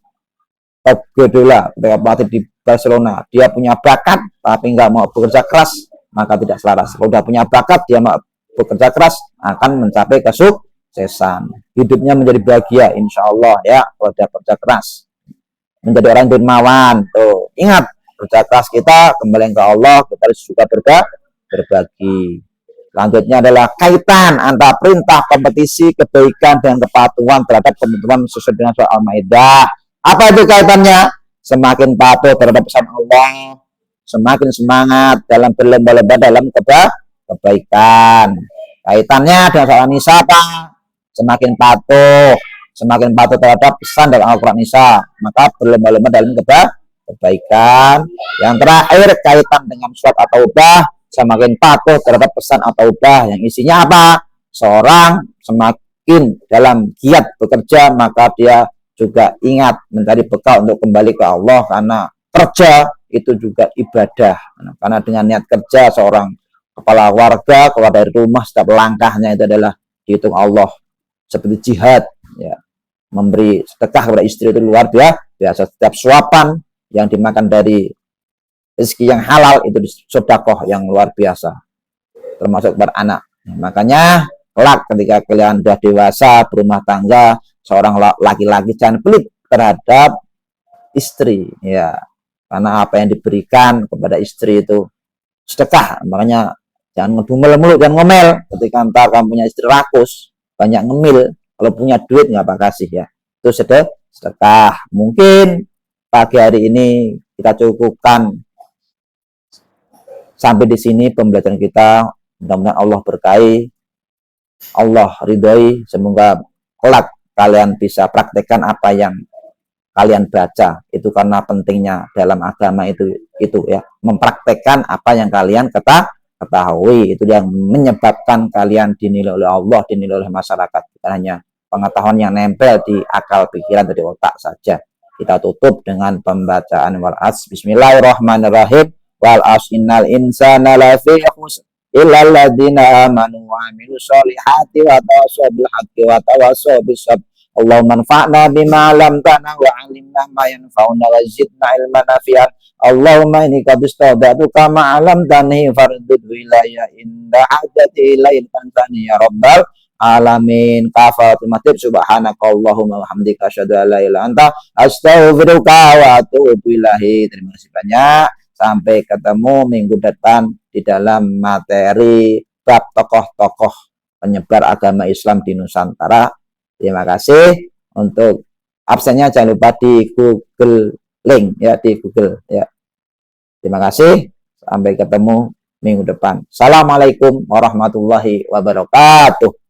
Pep Guardiola, pelatih di Barcelona. Dia punya bakat, tapi nggak mau bekerja keras, maka tidak selaras. Kalau udah punya bakat, dia mau bekerja keras, akan mencapai kesuksesan. Hidupnya menjadi bahagia, insya Allah ya, kalau dia kerja keras. Menjadi orang dermawan. Tuh, ingat, kerja keras kita kembali ke Allah, kita harus juga berbagi. Selanjutnya adalah kaitan antara perintah kompetisi, kebaikan, dan kepatuhan terhadap ketentuan sesuai dengan surah Al-Maidah. Apa itu kaitannya? Semakin patuh terhadap pesan Allah, semakin semangat dalam berlomba-lomba dalam kebaikan. Kaitannya dengan surah Nisa apa? Semakin patuh terhadap pesan dalam Al-Quran Nisa, maka berlomba-lomba dalam kebaikan. Yang terakhir kaitan dengan surat At-Taubah, semakin patuh terhadap pesan At-Taubah yang isinya apa? Seorang semakin dalam giat bekerja, maka dia juga ingat mencari bekal untuk kembali ke Allah, karena kerja itu juga ibadah. Karena dengan niat kerja seorang kepala keluarga keluar dari rumah, setiap langkahnya itu adalah dihitung Allah, seperti jihad ya. Memberi sedekah kepada istri itu luar biasa. Setiap suapan yang dimakan dari rezeki yang halal itu sedekah yang luar biasa, termasuk beranak. Makanya kelak ketika kalian sudah dewasa berumah tangga, seorang laki-laki jangan pelit terhadap istri ya, karena apa yang diberikan kepada istri itu sedekah. Makanya jangan ngedumel mulu, jangan ngomel. Ketika antar kamu punya istri rakus, banyak ngemil, kalau punya duit nggak apa kasih ya, itu sedekah. Mungkin pagi hari ini kita cukupkan sampai di sini pembelajaran kita. Mudah-mudahan Allah berkahi, Allah ridhoi. Semoga kelak kalian bisa praktekkan apa yang kalian baca. Itu karena pentingnya dalam agama itu ya, mempraktekkan apa yang kalian ketahui. Itu yang menyebabkan kalian dinilai oleh Allah, dinilai oleh masyarakat. Bukan hanya pengetahuan yang nempel di akal pikiran dari otak saja. Kita tutup dengan pembacaan wal as. Bismillahirrahmanirrahim. Wal as innal insana lafi khusr illal ladzina amanu wa amilus solihati wa tawassaw bil haqqi wa tawassaw bis sabr. Allahumma anfa'na bima 'allamtana wa 'allimna ma yanfa'una wa zidna ilman nafi'an. Allahumma inni qad istawda'tuka ma 'allamtani fardud ilayya inda hajati ilail tantani ya rabbal alamin. Kafaratul majid. Subhanakallahumma wa hamdika asyhadu an la ilaha illa anta astaghfiruka wa atubu ilaik. Terima kasih banyak. Sampai ketemu minggu depan di dalam materi bab tokoh-tokoh penyebar agama Islam di Nusantara. Terima kasih. Untuk absennya jangan lupa di Google link ya, di Google ya. Terima kasih. Sampai ketemu minggu depan. Assalamualaikum warahmatullahi wabarakatuh.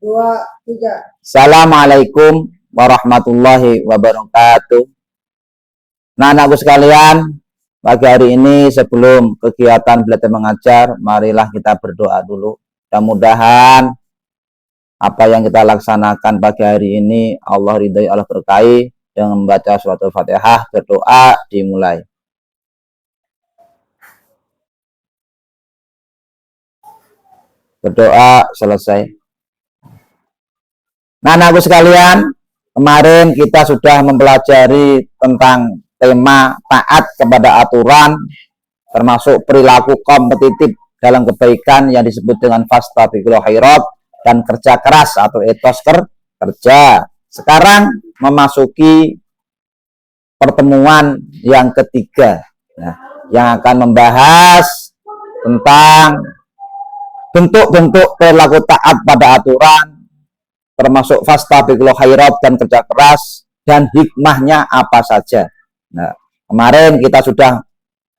2, 3. Assalamualaikum warahmatullahi wabarakatuh. Nah, anakku sekalian, pagi hari ini sebelum kegiatan belajar mengajar, marilah kita berdoa dulu. Mudah-mudahan apa yang kita laksanakan pagi hari ini Allah ridhai, Allah berkahi. Dengan membaca surat Al-Fatihah, berdoa dimulai. Berdoa selesai. Nah, anakku sekalian, kemarin kita sudah mempelajari tentang tema taat kepada aturan, termasuk perilaku kompetitif dalam kebaikan yang disebut dengan fastabiqul khairat dan kerja keras atau etos kerja. Sekarang memasuki pertemuan yang ketiga, yang akan membahas tentang bentuk-bentuk perilaku taat pada aturan, termasuk fastabiqul khairat dan kerja keras, dan hikmahnya apa saja. Nah, kemarin kita sudah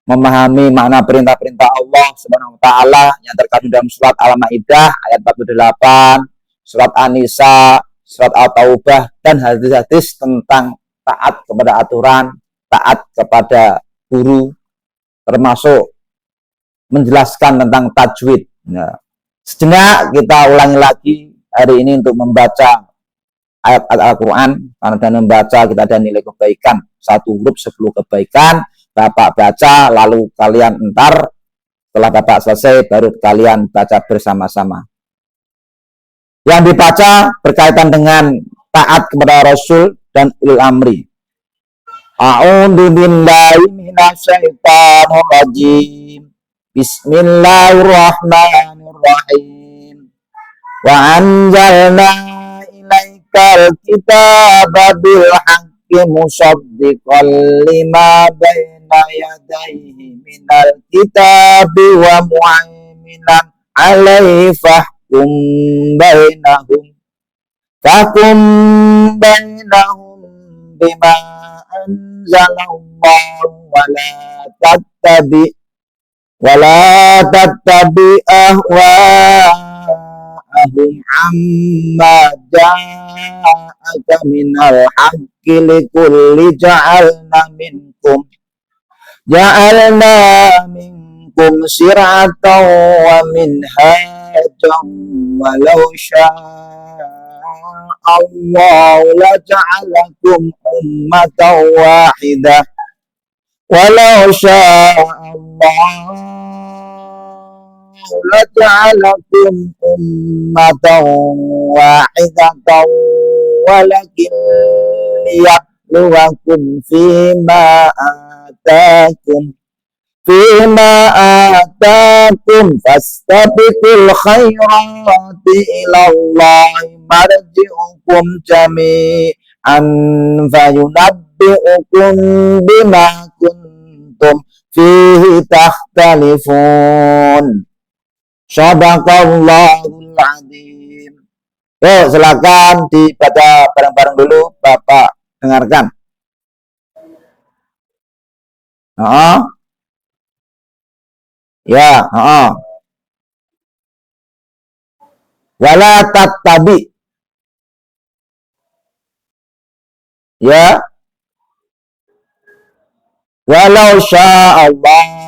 memahami makna perintah-perintah Allah Subhanahu wa taala yang terkandung dalam surat Al-Maidah ayat 48, surat An-Nisa, surat At-Taubah, dan hadis-hadis tentang taat kepada aturan, taat kepada guru, termasuk menjelaskan tentang tajwid. Nah, sejenak kita ulangi lagi hari ini untuk membaca ayat Al-Quran, karena dengan membaca kita ada nilai kebaikan, 1 huruf 10 kebaikan. Bapak baca, lalu kalian entar setelah Bapak selesai baru kalian baca bersama-sama. Yang dibaca berkaitan dengan taat kepada Rasul dan ulil amri. A'udzu billahi minasyaitonir rajim. Bismillahirrahmanirrahim. Wa anzalna ilaikal kitaba bil haqqi musaddiqan lima baina yadayhi minal kitabi wa mu'minan alaihi fahkum bainahum bima anzalallahu wa la tattabi ahwa'ahum amma ja'aka minal haqqi likulli ja'alna minkum sir'atan wa minhajan walau sya'allahu laja'alakum ummatan wahidah walau sya'allahu laja'alakum ummatan wahidatan walakin liyabluwakum fima atakum fastabiqul khairati ilallahi marji'ukum jami'an fayunabbi'ukum bima kuntum fihi takhtalifun. Shadaqallahul adzim. Yuk, silakan dibaca bareng-bareng dulu, Bapak dengarkan. Ya, wala tattabi. Ya. Walau sya'allah.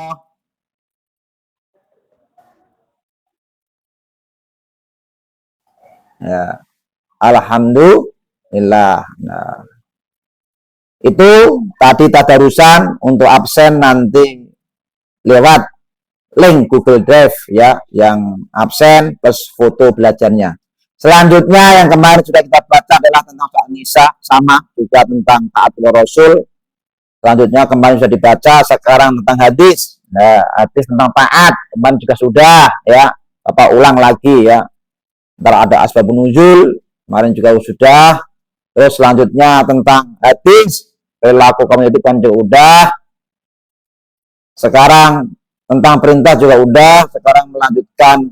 Ya. Alhamdulillah. Nah, itu tadi tadarusan. Untuk absen nanti lewat link Google Drive ya, yang absen plus foto belajarnya. Selanjutnya yang kemarin sudah kita baca adalah tentang An-Nisa, sama juga tentang taat Rasul. Selanjutnya kemarin sudah dibaca, sekarang tentang hadis. Nah, hadis tentang taat kemarin juga sudah ya. Bapak ulang lagi ya. Ntar ada asbabun nuzul, kemarin juga sudah. Terus selanjutnya tentang hadis, perilaku komunitas kan juga udah. Sekarang tentang perintah juga udah. Sekarang melanjutkan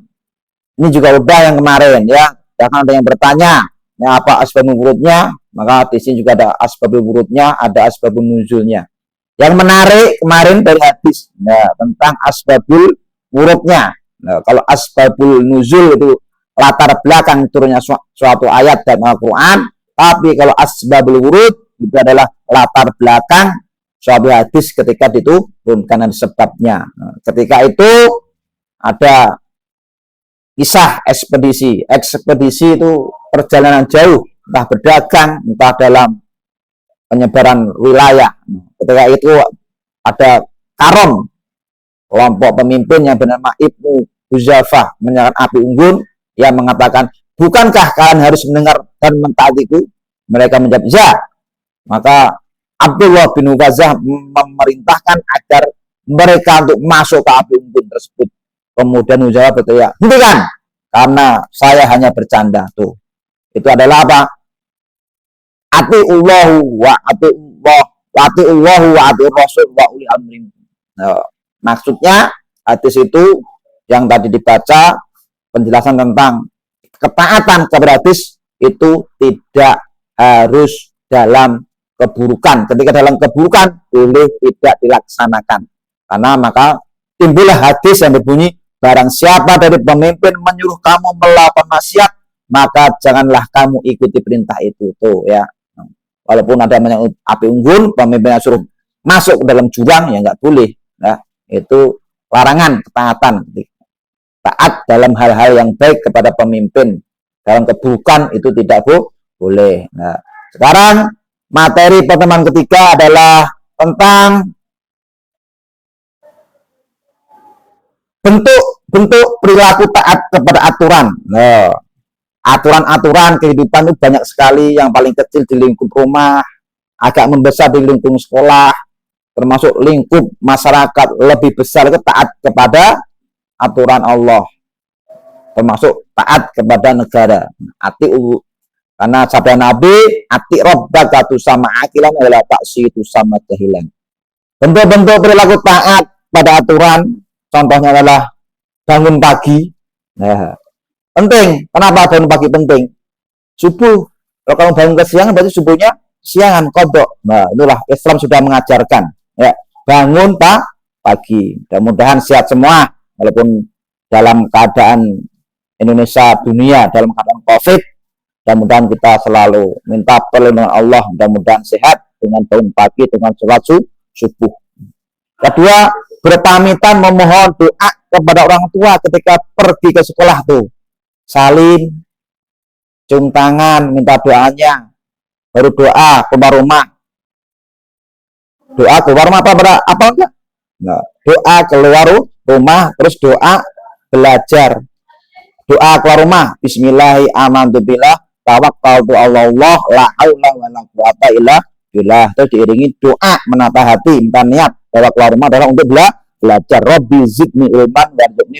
ini juga udah yang kemarin ya. Jangan ada yang bertanya, ya apa asbabun wurudnya, maka di sini juga ada asbabul wurudnya, ada asbabun nuzulnya. Yang menarik kemarin dari hadis tentang asbabul wurudnya. Nah, kalau asbabul nuzul itu latar belakang turunnya suatu ayat dalam Al-Quran, tapi kalau asbabul wurud itu adalah latar belakang suatu hadis ketika diturunkan dan sebabnya. Ketika itu ada kisah ekspedisi itu perjalanan jauh, entah berdagang, entah dalam penyebaran wilayah. Ketika itu ada karom, kelompok pemimpin yang bernama Ibnu Huzafah menyalakan api unggun, yang mengatakan, bukankah kalian harus mendengar dan mentaatiku? Mereka menjawab, ya. Maka Abdullah bin Ghazah memerintahkan agar mereka untuk masuk ke api unggun tersebut. Kemudian Huzafah berkata, hentikan, karena saya hanya bercanda. Tuh, itu adalah apa? Atiullahu wa atiur rasul wa uli amrin. Maksudnya hadis itu yang tadi dibaca, penjelasan tentang ketaatan kepada hadis itu tidak harus dalam keburukan. Ketika dalam keburukan boleh tidak dilaksanakan. Karena maka timbullah hadis yang berbunyi, barang siapa dari pemimpin menyuruh kamu melakukan maksiat, maka janganlah kamu ikuti perintah itu. Tuh ya. Walaupun ada menyangkut api unggun, pemimpin yang suruh masuk ke dalam jurang, ya nggak boleh. Nah, itu larangan ketaatan. Taat dalam hal-hal yang baik kepada pemimpin, dalam keburukan itu tidak boleh. Nah, sekarang materi pertemuan ketiga adalah tentang bentuk perilaku taat kepada aturan. Nah, aturan-aturan kehidupan itu banyak sekali, yang paling kecil di lingkup rumah, agak membesar di lingkup sekolah, termasuk lingkup masyarakat lebih besar itu taat kepada aturan Allah, termasuk taat kepada negara. Karena sabda Nabi, ati rabbaka tu sama akilan wala taksi tu sama jahilan. Bentuk-bentuk perilaku taat pada aturan, contohnya adalah bangun pagi. Nah, penting. Kenapa bangun pagi penting? Subuh. Kalau kamu bangun kesiangan, berarti subuhnya siangan, kodok. Nah, itulah Islam sudah mengajarkan. Ya, bangun pagi. Mudah-mudahan sehat semua, walaupun dalam keadaan Indonesia, dunia dalam keadaan COVID. Mudah-mudahan kita selalu minta perlindungan Allah, mudah-mudahan sehat dengan bangun pagi, dengan sholat subuh. Kedua, berpamitan memohon doa kepada orang tua ketika pergi ke sekolah tuh. Salin, cium tangan, minta doanya, baru doa keluar rumah. Doa keluar rumah apa enggak? Nah, doa keluar rumah, terus doa belajar. Doa keluar rumah, bismillahi amantu billah, tawakkaltu Allah, la haula wala quwata illa billah. Terus diiringi doa menata hati, minta niat bahwa keluar rumah adalah untuk belajar. Rabbi zidni ilman warzuqni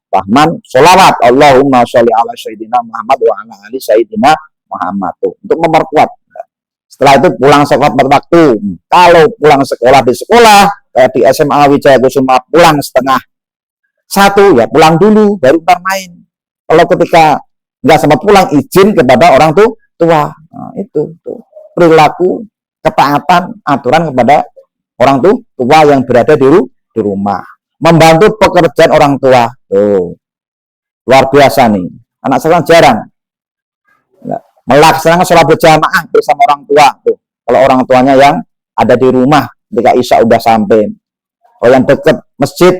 fahman. Sholawat Allahumma sholli ala sayyidina Muhammad wa ala ali sayyidina Muhammad. Untuk memperkuat. Setelah itu pulang sekolah tepat waktu. Kalau pulang sekolah di sekolah, kayak di SMA Wijaya Kusuma, pulang setengah 1, ya pulang dulu, baru ntar main. Kalau ketika nggak sempat pulang, izin kepada orang tua. Nah, itu perilaku ketaatan aturan kepada orang tua yang berada di rumah. Membantu pekerjaan orang tua. Tuh, luar biasa nih. Anak sekarang jarang melaksanakan sholat berjamaah bersama orang tua. Tuh, kalau orang tuanya yang ada di rumah ketika Isya udah sampai. Kalau yang dekat masjid,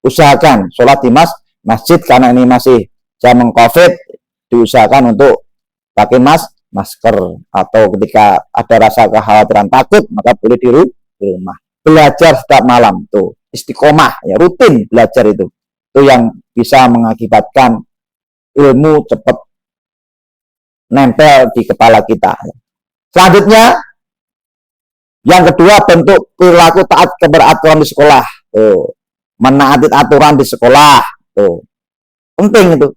usahakan sholat di masjid, karena ini masih zaman COVID, diusahakan untuk pakai masker, atau ketika ada rasa kekhawatiran takut, maka boleh di rumah. Belajar setiap malam, tuh istiqomah, ya rutin belajar itu yang bisa mengakibatkan ilmu cepat nempel di kepala kita. Selanjutnya, yang kedua, bentuk perilaku taat kepada aturan di sekolah. Tuh, menaati aturan di sekolah. Tuh, penting itu.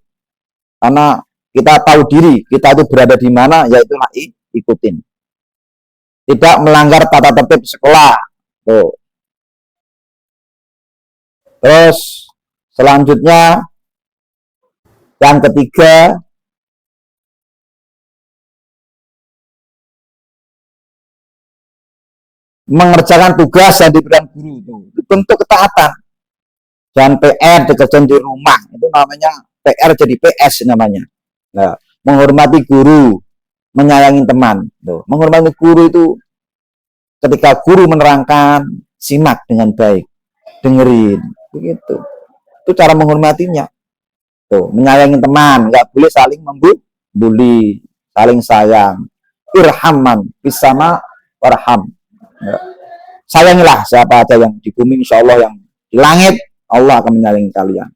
Karena kita tahu diri, kita itu berada di mana, yaitulah ikutin. Tidak melanggar tata tertib sekolah. Tuh. Terus selanjutnya, yang ketiga, mengerjakan tugas yang diberikan guru. Itu bentuk ketaatan. Dan PR dikerjain di rumah, itu namanya PR jadi PS namanya. Nah, menghormati guru, menyayangi teman. Tuh. Menghormati guru itu ketika guru menerangkan, simak dengan baik, dengerin, begitu. Itu cara menghormatinya. Tuh, menyayangi teman, nggak boleh saling membuli, saling sayang. Irhaman, bisama warham. Ya. Sayangilah siapa aja yang di bumi, insya Allah yang di langit, Allah akan menyayangi kalian.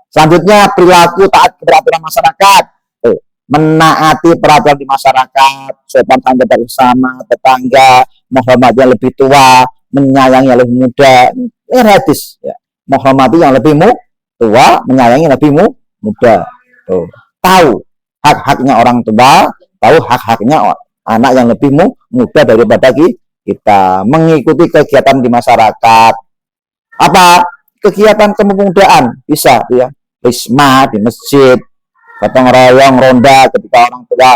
Selanjutnya, perilaku taat peraturan masyarakat. Tuh, menaati peraturan di masyarakat, sopan santun bersama, tetangga, menghormati yang lebih tua, menyayangi yang lebih muda. Ini hadis. Ya. Menghormati yang lebih tua, menyayangi yang lebih muda. Tuh. Tahu hak-haknya orang tua, tahu hak-haknya anak yang lebih muda daripada kita. Mengikuti kegiatan di masyarakat. Apa? Kegiatan kepemudaan bisa ya. Risma di masjid, gotong royong, ronda ketika orang tua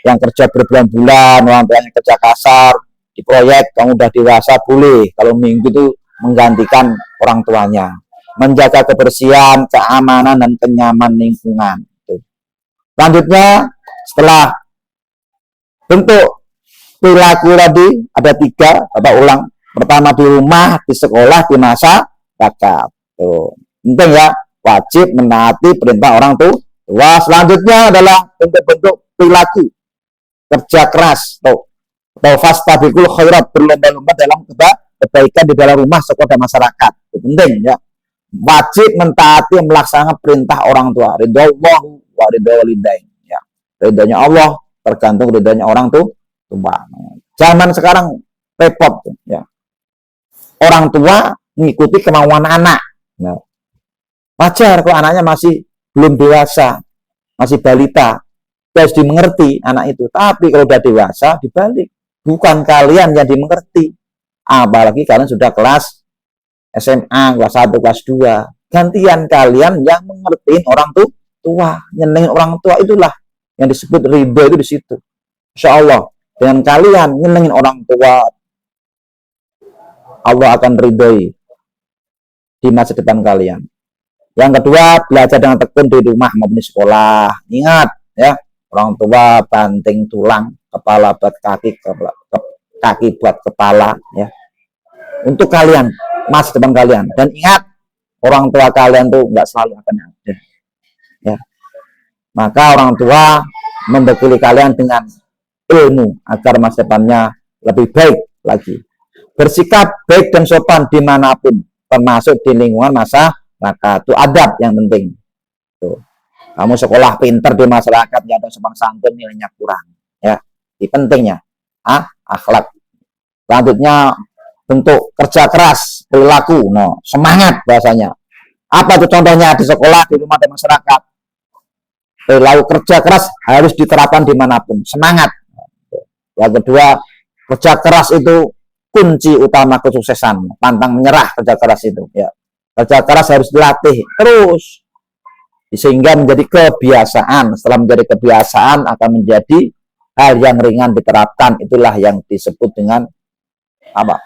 yang kerja berbulan-bulan, orang tuanya kerja kasar, di proyek yang udah dewasa boleh kalau minggu itu menggantikan orang tuanya. Menjaga kebersihan, keamanan, dan kenyamanan lingkungan. Selanjutnya, setelah bentuk perilaku tadi ada 3, Bapak ulang. Pertama di rumah, di sekolah, di masyarakat. Tuh. Penting ya, wajib menaati perintah orang tua. Selanjutnya adalah bentuk-bentuk perilaku kerja keras. Tuh. Atau fastabiqul khairat, berlomba-lomba dalam kebaikan di dalam rumah, sekolah, dan masyarakat. Itu penting ya. Wajib mentaati melaksanakan perintah orang tua. Ridho wa ridho walidain. Ya. Ridhonya Allah tergantung ridhonya orang tua. Zaman sekarang repot ya. Orang tua mengikuti kemauan anak. Ya. Wajar kalau anaknya masih belum dewasa, masih balita. Harus dimengerti anak itu. Tapi kalau sudah dewasa dibalik. Bukan kalian yang dimengerti. Apalagi kalian sudah kelas SMA, kelas 1, kelas 2. Gantian kalian yang mengertiin orang tua, nyenengin orang tua, itulah yang disebut ridho itu di situ. Insya Allah dengan kalian nyenengin orang tua, Allah akan ridhoi di masa depan kalian. Yang kedua, belajar dengan tekun di rumah maupun di sekolah. Ingat ya, orang tua banting tulang, kepala buat kaki, kaki buat kepala ya. Untuk kalian, masa depan kalian. Dan ingat, orang tua kalian tuh nggak selalu akan ada. Ya. Maka orang tua membekali kalian dengan ilmu agar masa depannya lebih baik lagi. Bersikap baik dan sopan dimanapun, termasuk di lingkungan masyarakat. Itu adab yang penting. Tuh. Kamu sekolah pinter di masyarakat, ya ada sopan santun, nilainya kurang. Ya, ini pentingnya. Akhlak. Selanjutnya bentuk kerja keras, perilaku, semangat bahasanya. Apa itu contohnya di sekolah, di rumah, dan masyarakat? Perilaku kerja keras harus diterapkan dimanapun. Semangat. Yang kedua, kerja keras itu kunci utama kesuksesan. Pantang menyerah kerja keras itu. Ya. Kerja keras harus dilatih terus. Sehingga menjadi kebiasaan. Setelah menjadi kebiasaan akan menjadi hal yang ringan diterapkan. Itulah yang disebut dengan apa?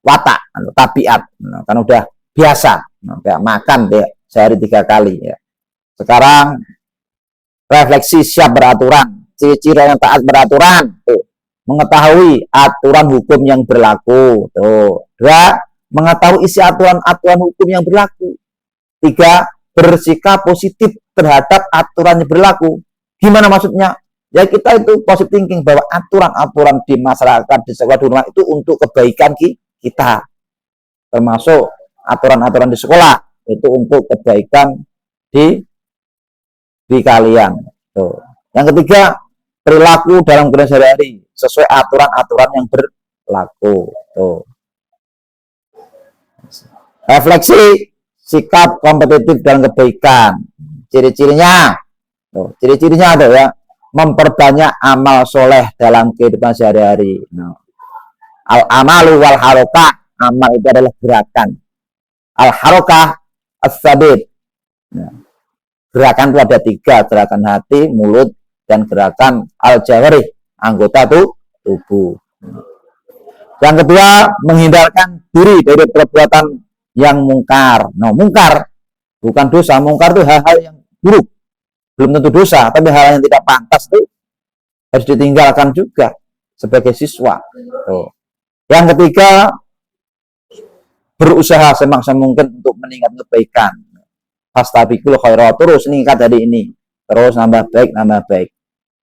Watak, tabiat. Kan udah biasa. Kayak makan kayak sehari 3 kali. Ya. Sekarang refleksi siap beraturan. Ciri-ciri yang taat beraturan. Tuh. Mengetahui aturan hukum yang berlaku. Tuh. 2. Mengetahui isi aturan-aturan hukum yang berlaku. 3. Bersikap positif terhadap aturan yang berlaku. Gimana maksudnya? Ya kita itu positive thinking bahwa aturan-aturan di masyarakat, di sekolah, di rumah itu untuk kebaikan kita. Termasuk aturan-aturan di sekolah itu untuk kebaikan di kalian. Tuh. Yang ketiga, perilaku dalam kehidupan sehari-hari sesuai aturan-aturan yang berlaku. Tuh. Refleksi sikap kompetitif dan kebaikan. Ciri-cirinya, ciri-cirinya ada ya, memperbanyak amal soleh dalam kehidupan sehari-hari. Al-amalu wal harokah, amal itu adalah gerakan. Al-harokah as-sabit. Gerakan itu ada 3, gerakan hati, mulut, dan gerakan al-jawarih, anggota tubuh. Yang kedua, menghindarkan diri dari perbuatan yang mungkar. Mungkar bukan dosa, mungkar itu hal-hal yang buruk, belum tentu dosa, tapi hal yang tidak pantas itu harus ditinggalkan juga sebagai siswa. Tuh. Yang ketiga, berusaha semaksa mungkin untuk meningkat kebaikan. Fastabiqul khairat, terus meningkat dari ini, terus nambah baik.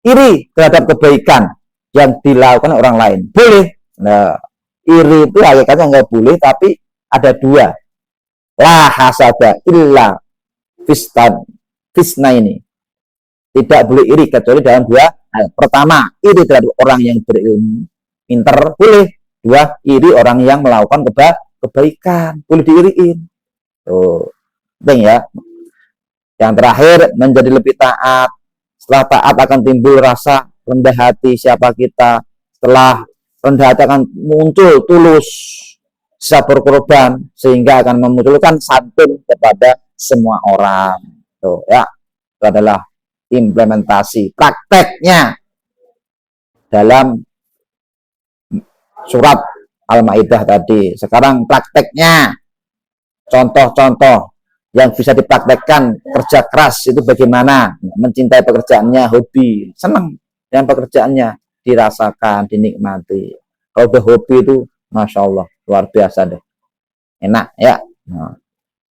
Iri terhadap kebaikan yang dilakukan orang lain boleh. Nah, iri itu hakikatnya nggak boleh, tapi ada dua. La hasada illa fisna ini. Tidak boleh iri kecuali dalam dua hal. Pertama, iri terhadap orang yang berilmu, pinter, boleh. Dua, iri orang yang melakukan kebaikan, boleh diiriin. Tuh, penting ya. Yang terakhir, menjadi lebih taat. Setelah taat akan timbul rasa rendah hati siapa kita. Setelah rendah hati akan muncul tulus, sabar korban, sehingga akan memunculkan santun kepada semua orang. Tuh ya, itu adalah implementasi prakteknya dalam surat Al-Maidah tadi. Sekarang prakteknya, contoh-contoh yang bisa dipraktekkan kerja keras itu bagaimana, mencintai pekerjaannya, hobi, senang dengan pekerjaannya, dirasakan, dinikmati. Kalau udah hobi itu, Masya Allah, luar biasa deh, enak ya.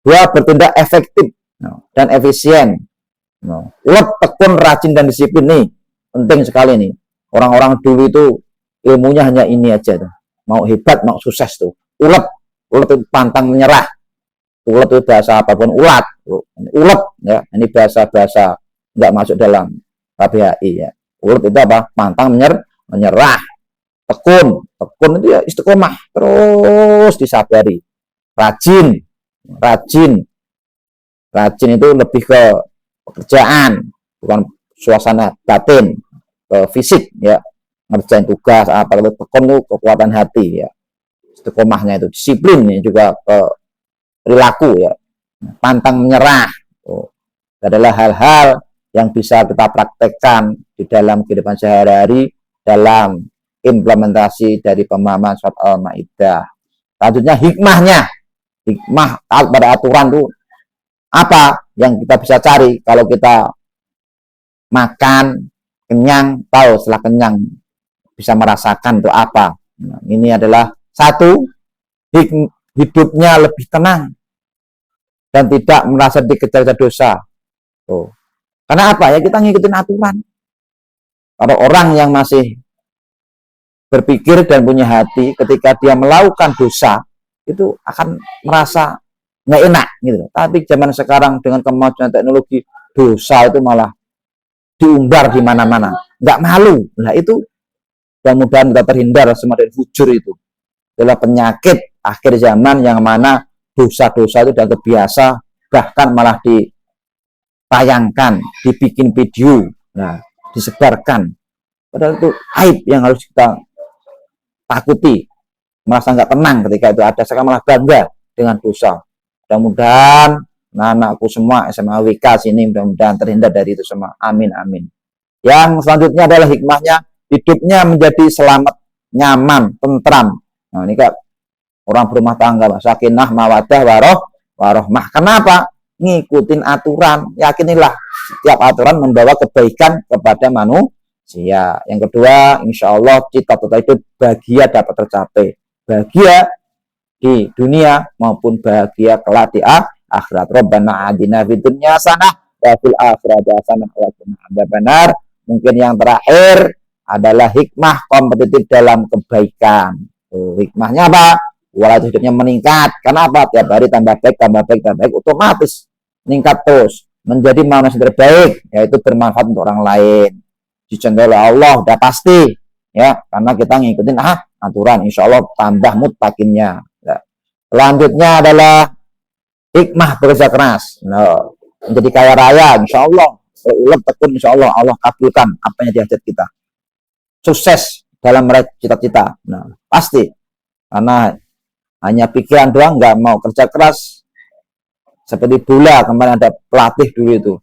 Dua, bertindak efektif dan efisien. Ulet, tekun, rajin, dan disiplin nih, penting sekali nih. Orang-orang dulu itu ilmunya hanya ini aja tuh. Mau hebat, mau sukses tuh. Ulet itu pantang menyerah. Ulet itu bahasa apapun, ulat ya. Ini bahasa nggak masuk dalam KBHI ya. Ulet itu apa? Pantang menyerah. Tekun itu ya istiqomah, terus disabari. Rajin itu lebih ke pekerjaan, bukan suasana batin, ke fisik ya, ngerjain tugas apa. Kalau tekun itu kekuatan hati ya, istiqomahnya itu. Disiplin ya, juga ke perilaku ya, pantang menyerah. Adalah hal-hal yang bisa kita praktekkan di dalam kehidupan sehari-hari dalam implementasi dari pemahaman surat Al-Maidah. Selanjutnya hikmah taat pada aturan itu apa yang kita bisa cari kalau kita makan kenyang, tahu setelah kenyang bisa merasakan itu apa. Nah, ini adalah satu, hidupnya lebih tenang dan tidak merasa dikejar-kejar dosa. Tuh. Karena apa ya, kita ngikutin aturan. Kalau orang yang masih berpikir dan punya hati, ketika dia melakukan dosa itu akan merasa nggak enak gitu. Tapi zaman sekarang dengan kemajuan teknologi, dosa itu malah diumbar di mana-mana, nggak malu. Nah itu mudah-mudahan kita terhindar semua dari fujur itu. Adalah penyakit akhir zaman yang mana dosa-dosa itu sudah biasa, bahkan malah ditayangkan, dibikin video, nah disebarkan. Padahal itu aib yang harus kita takuti, merasa nggak tenang ketika itu ada. Sekarang malah bangga dengan dosa. Mudah-mudahan anak-anakku semua SMA WK sini mudah-mudahan terhindar dari itu semua. Amin. Yang selanjutnya adalah hikmahnya, hidupnya menjadi selamat, nyaman, tentram. Nah ini kak, orang berumah tangga, sakinah, mawadah, warohmah. Kenapa? Ngikutin aturan. Yakinilah setiap aturan membawa kebaikan kepada manusia. Yang kedua, insya Allah cita-cita itu bahagia dapat tercapai. Bahagia di dunia maupun bahagia kelak di akhirat. Rabbana adina fid dunya hasanah wa fil akhirati hasanah wa qina adzabannar. Mungkin yang terakhir adalah hikmah kompetitif dalam kebaikan. Hikmahnya apa? Kualitas hidupnya meningkat. Kenapa? Tiap hari tambah baik, otomatis meningkat terus menjadi manusia terbaik, yaitu bermanfaat untuk orang lain. Dicontoh oleh Allah udah pasti ya, karena kita ngikutin aturan, insya Allah tambah mutakinnya. Selanjutnya adalah hikmah bekerja keras. Nah, menjadi kaya raya, insya Allah. Ulet tekun, insya Allah, Allah kabulkan apa yang dihajat kita. Sukses dalam meraih cita-cita. Nah, pasti. Karena hanya pikiran doang, nggak mau kerja keras. Seperti bola, kemarin ada pelatih dulu itu.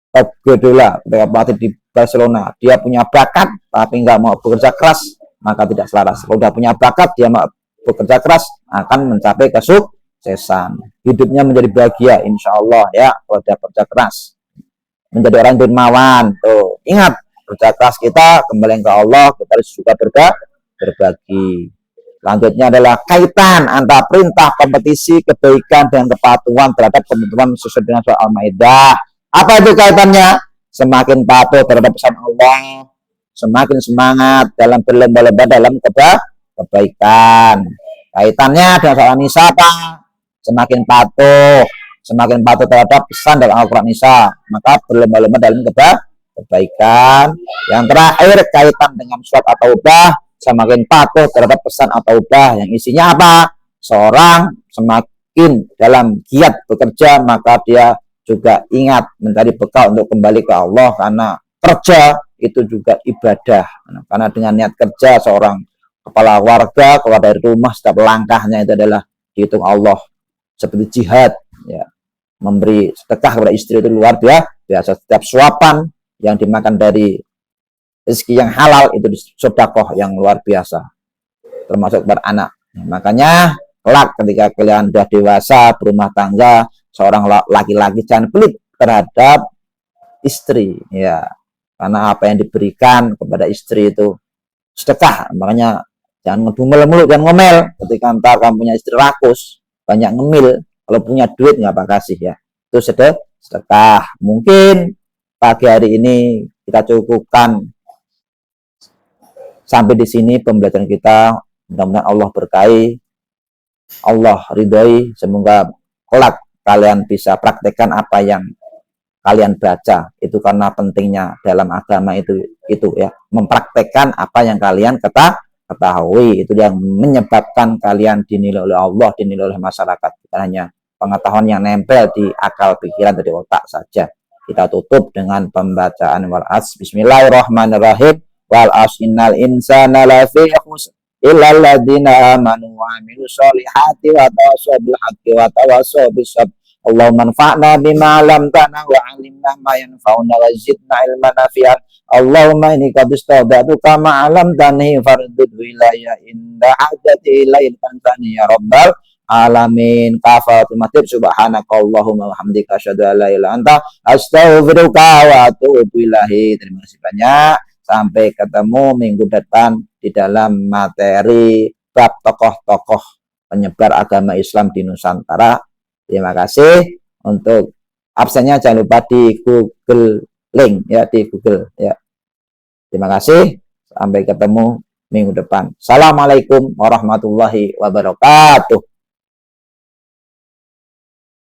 Pep Guardiola, pelatih di Barcelona. Dia punya bakat, tapi nggak mau bekerja keras, maka tidak selaras. Kalau udah punya bakat, dia mau bekerja keras, akan mencapai kesuksesan. Hidupnya menjadi bahagia, insya Allah ya, kalau dia kerja keras. menjadi orang dermawan. Tuh, ingat kerja keras kita kembali ke Allah, kita harus juga berbagi. Selanjutnya adalah kaitan antara perintah kompetisi kebaikan dengan kepatuhan terhadap ketentuan sesuai dengan surah Al-Maidah. Apa itu kaitannya? Semakin patuh terhadap pesan Allah, semakin semangat dalam berlomba-lomba dalam kebaikan. Kaitannya dengan surah An-Nisa apa? Semakin patuh terhadap pesan dalam Al-Quran Nisa, maka berlomba-lomba dalam kebaikan. Yang terakhir kaitan dengan surat At-Taubah, semakin patuh terhadap pesan At-Taubah yang isinya apa? Seorang semakin dalam giat bekerja, maka dia juga ingat mencari bekal untuk kembali ke Allah, karena kerja itu juga ibadah. Karena dengan niat kerja seorang kepala warga keluar dari rumah, setiap langkahnya itu adalah dihitung Allah, seperti jihad ya. Memberi sedekah kepada istri itu luar biasa. Setiap suapan yang dimakan dari rezeki yang halal itu sedekah yang luar biasa, termasuk kepada anak. Makanya kelak ketika kalian sudah dewasa berumah tangga, seorang laki-laki jangan pelit terhadap istri ya, karena apa yang diberikan kepada istri itu sedekah. Makanya jangan ngedumel mulu, jangan ngomel. Ketika ntar kamu punya istri rakus, banyak ngemil, kalau punya duit nggak apa kasih ya, itu sedekah. Mungkin pagi hari ini kita cukupkan sampai di sini pembelajaran kita. Mudah-mudahan Allah berkahi, Allah ridhoi. Semoga kelak kalian bisa praktekkan apa yang kalian baca. Itu karena pentingnya dalam agama itu ya, mempraktekkan apa yang kalian ketahui. Itu yang menyebabkan kalian dinilai oleh Allah, dinilai oleh masyarakat. Bukan hanya pengetahuan yang nempel di akal pikiran dari otak saja. Kita tutup dengan pembacaan wal as. Bismillahirrahmanirrahim. Wal as innal insana lafi khusr illa alladziina amanu wa 'amilus sholihati wa tawassaw bil haqqi wa tawassaw bis sabr. Allahumma anfa'na bima 'allamtana wa 'allimna ma yanfa'una wa zidna ilman nafi'an. Allahumma inni qad istawda'tuka ma 'allamtani fardud ilayya inda hajati ilayhi tansani ya rabbal alamin. Kafatimah subhanakallahumma wa hamdika asyhadu an la ilaha illa anta astaghfiruka wa atubu ilaik. Terima kasih banyak. Sampai ketemu minggu depan di dalam materi bab tokoh-tokoh penyebar agama Islam di Nusantara. Terima kasih. Untuk absennya jangan lupa di Google link ya, di Google ya. Terima kasih. Sampai ketemu minggu depan. Assalamualaikum warahmatullahi wabarakatuh.